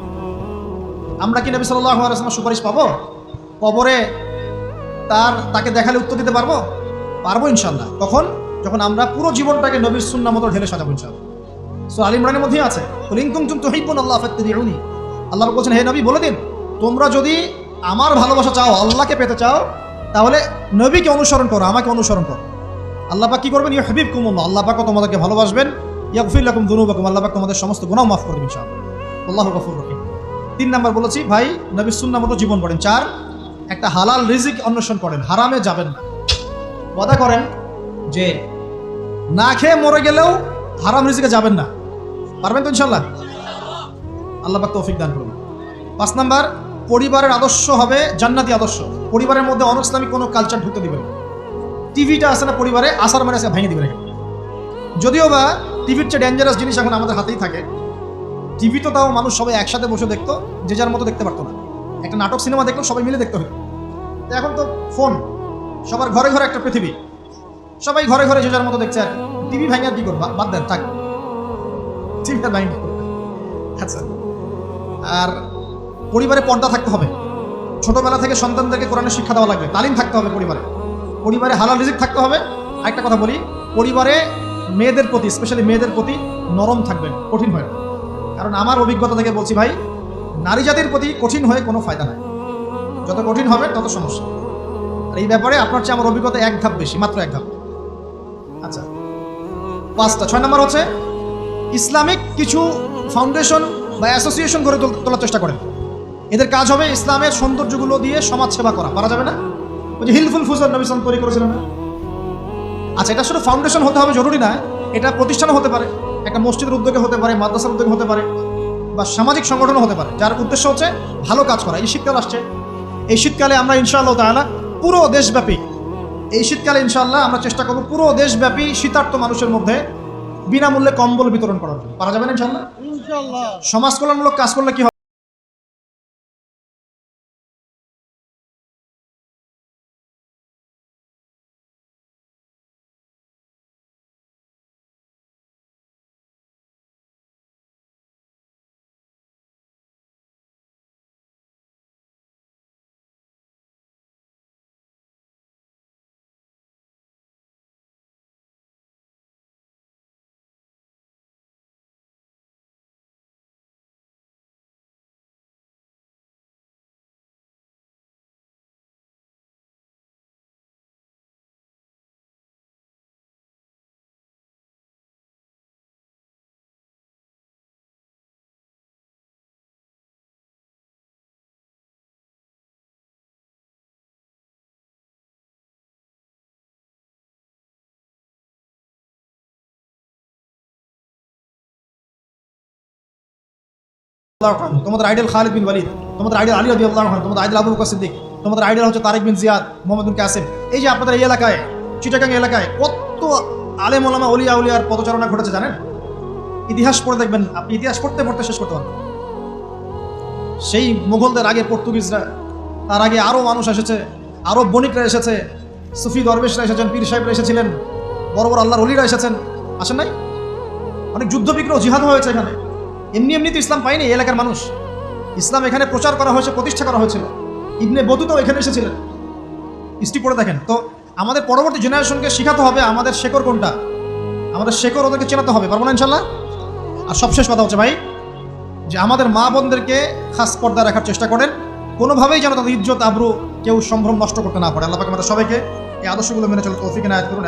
আমরা কি নবী সাল্লাল্লাহু আলাইহি ওয়াসাল্লামের সুপারিশ পাবো? কবরে তাকে দেখালে উত্তর দিতে পারবো? পারবো ইনশাআল্লাহ। কখন? যখন আমরা পুরো জীবনটাকে নবীর সুন্নাহ মতো ঢেলে সাজাবো ইনশাআল্লাহ। সূরা আল ইমরানের মধ্যেই আছে, কুল ইন কুনতুম তুহিব্বুনাল্লাহ ফাত্তাবিউনি। আল্লাহ বলছেন, হে নবী বলে দিন, তোমরা যদি আমার ভালোবাসা চাও, আল্লাহকে পেতে চাও, তাহলে নবীকে অনুসরণ করো, আমাকে অনুসরণ করো। আল্লাহ পাক কি করবেন? ইউহিব্বুকুমুল্লাহ, আল্লাহ পাক তোমাদেরকে ভালোবাসবেন। ইয়াগফির লাকুম যুনুবাকুম, আল্লাহ পাক তোমাদের সমস্ত গুনাহ মাফ করবেন ইনশাআল্লাহ। আল্লাহু গফুর রহিম। 3 নাম্বার বলেছি ভাই, নবীর সুন্নাহ মতো জীবন করেন। 4, একটা হালাল রিজিক অন্বেষণ করেন, হারামে যাবেন না। ওয়াদা করেন যে না খেয়ে মরে গেলেও হারাম রিজিকে যাবেন না। পারবেন তো ইনশাআল্লাহ? আল্লাহ পাক তৌফিক দান করুন। 5 নাম্বার, পরিবারের আদর্শ হবে জান্নাতি আদর্শ। পরিবারের মধ্যে অনইসলামিক কোনো কালচার ঢুকতে দিবেন না। টিভিটা আছে না পরিবারে, আসার মানে ভেঙে দিবেন। যদিও বা টিভির চেয়ে ডেঞ্জারাস জিনিস এখন আমাদের হাতেই থাকে। টিভি তো তাও মানুষ সবাই একসাথে বসে দেখতো, যে যার মতো দেখতে পারতো না। একটা নাটক সিনেমা দেখলেও সবাই মিলে দেখতে হতো। এখন তো ফোন, সবার ঘরে ঘরে একটা পৃথিবী, সবাই ঘরে ঘরে যে যার মতো দেখছে। আর টিভি ভাঙার কি করবো, বাদ দেন, থাক, টিভিটা ভাঙি। আচ্ছা, আর পরিবারে পর্দা থাকতে হবে। ছোটবেলা থেকে সন্তানদেরকে কোরআনের শিক্ষা দেওয়া লাগবে, তালিম থাকতে হবে পরিবারে হালাল রিজিক থাকতে হবে। একটা কথা বলি, পরিবারে মেয়েদের প্রতি, স্পেশালি মেয়েদের প্রতি নরম থাকবেন, কঠিন হয় না। কারণ আমার অভিজ্ঞতা থেকে বলছি ভাই, নারী জাতির প্রতি কঠিন হয়ে কোনো ফায়দা নাই। যত কঠিন হবে তত সমস্যা। আর এই ব্যাপারে আপনার চেয়ে আমার অভিজ্ঞতা 1 ধাপ বেশি, মাত্র 1 ধাপ। আচ্ছা, 5টা। 6 নাম্বার হচ্ছে ইসলামিক কিছু ফাউন্ডেশন বা অ্যাসোসিয়েশন গড়ে তোলার চেষ্টা করেন। এদের কাজ হবে ইসলামের সৌন্দর্যগুলো দিয়ে সমাজ সেবা করা। পারা যাবে না? ওই যে হিলফুল ফুজর নবী সাল্লাল্লাহু তৈরি করেছিলেন না? আচ্ছা, এটা শুধু ফাউন্ডেশন হতে হবে জরুরি না, এটা প্রতিষ্ঠানও হতে পারে, একটা মসজিদের উদ্যোগে হতে পারে, মাদ্রাসার উদ্যোগে হতে পারে, বা সামাজিক সংগঠনও হতে পারে, যার উদ্দেশ্য হচ্ছে ভালো কাজ করা। এই শীতকাল আসছে, এই শীতকালে আমরা ইনশাআল্লাহ তাআলা পুরো দেশব্যাপী, এই শীতকালে ইনশাআল্লাহ আমরা চেষ্টা করব পুরো দেশব্যাপী শীতার্ত মানুষের মধ্যে বিনামূল্যে কম্বল বিতরণ করার। পারা যাবে না ইনশাআল্লাহ? সমাজ কল্যাণমূলক কাজ করলে কি হবে? তোমাদের আইডল খালিদ বিন ওয়ালিদ, তোমাদের আইডল আলী রাদিয়াল্লাহু আনহু, তোমাদের আইডল আবু বকর সিদ্দিক, তোমাদের আইডল হচ্ছে তারিক বিন জিয়াদ, মোহাম্মদ বিন কাসিম। এই যে আপনাদের এই এলাকায়, চিটাগাং এলাকায় কত আলেম ওলামা ওলিয়া উলিয়ার পদচারণা ঘটেছে জানেন? ইতিহাস পড়ে দেখবেন, আপনি ইতিহাস পড়তে পড়তে শেষ করতে পারবেন। সেই মুঘলদের আগে পর্তুগিজরা, তার আগে আরও মানুষ এসেছে, আরও বণিকরা এসেছে, সুফি দরবেশরা এসেছেন, পীর সাহেবরা এসেছিলেন, বড় বড় আল্লাহর ওলিরা এসেছেন, আসেন নাই? অনেক যুদ্ধ বিগ্রহ জিহাদ হয়েছে এখানে। এমনি এমনি তো ইসলাম পায়নি এই এলাকার মানুষ। ইসলাম এখানে প্রচার করা হয়েছে, প্রতিষ্ঠা করা হয়েছিল। ইবনে বতুতাও এখানে এসেছিলেন, হিস্ট্রি পড়ে দেখেন। তো আমাদের পরবর্তী জেনারেশনকে শেখাতে হবে আমাদের শেকড় কোনটা, আমাদের শেকড় ওদেরকে চেনাতে হবে। পারবো না ইনশাল্লাহ? আর সবশেষ কথা হচ্ছে ভাই, যে আমাদের মা বোনদেরকে খাস পর্দা রাখার চেষ্টা করেন, কোনোভাবেই যেন তাদের ইজ্জত আবরু কেউ সম্ভ্রম নষ্ট করতে না পারে। আল্লাহ পাক আমাদের সবাইকে এই আদর্শগুলো মেনে চলে তৌফিক এনায়েত করুন।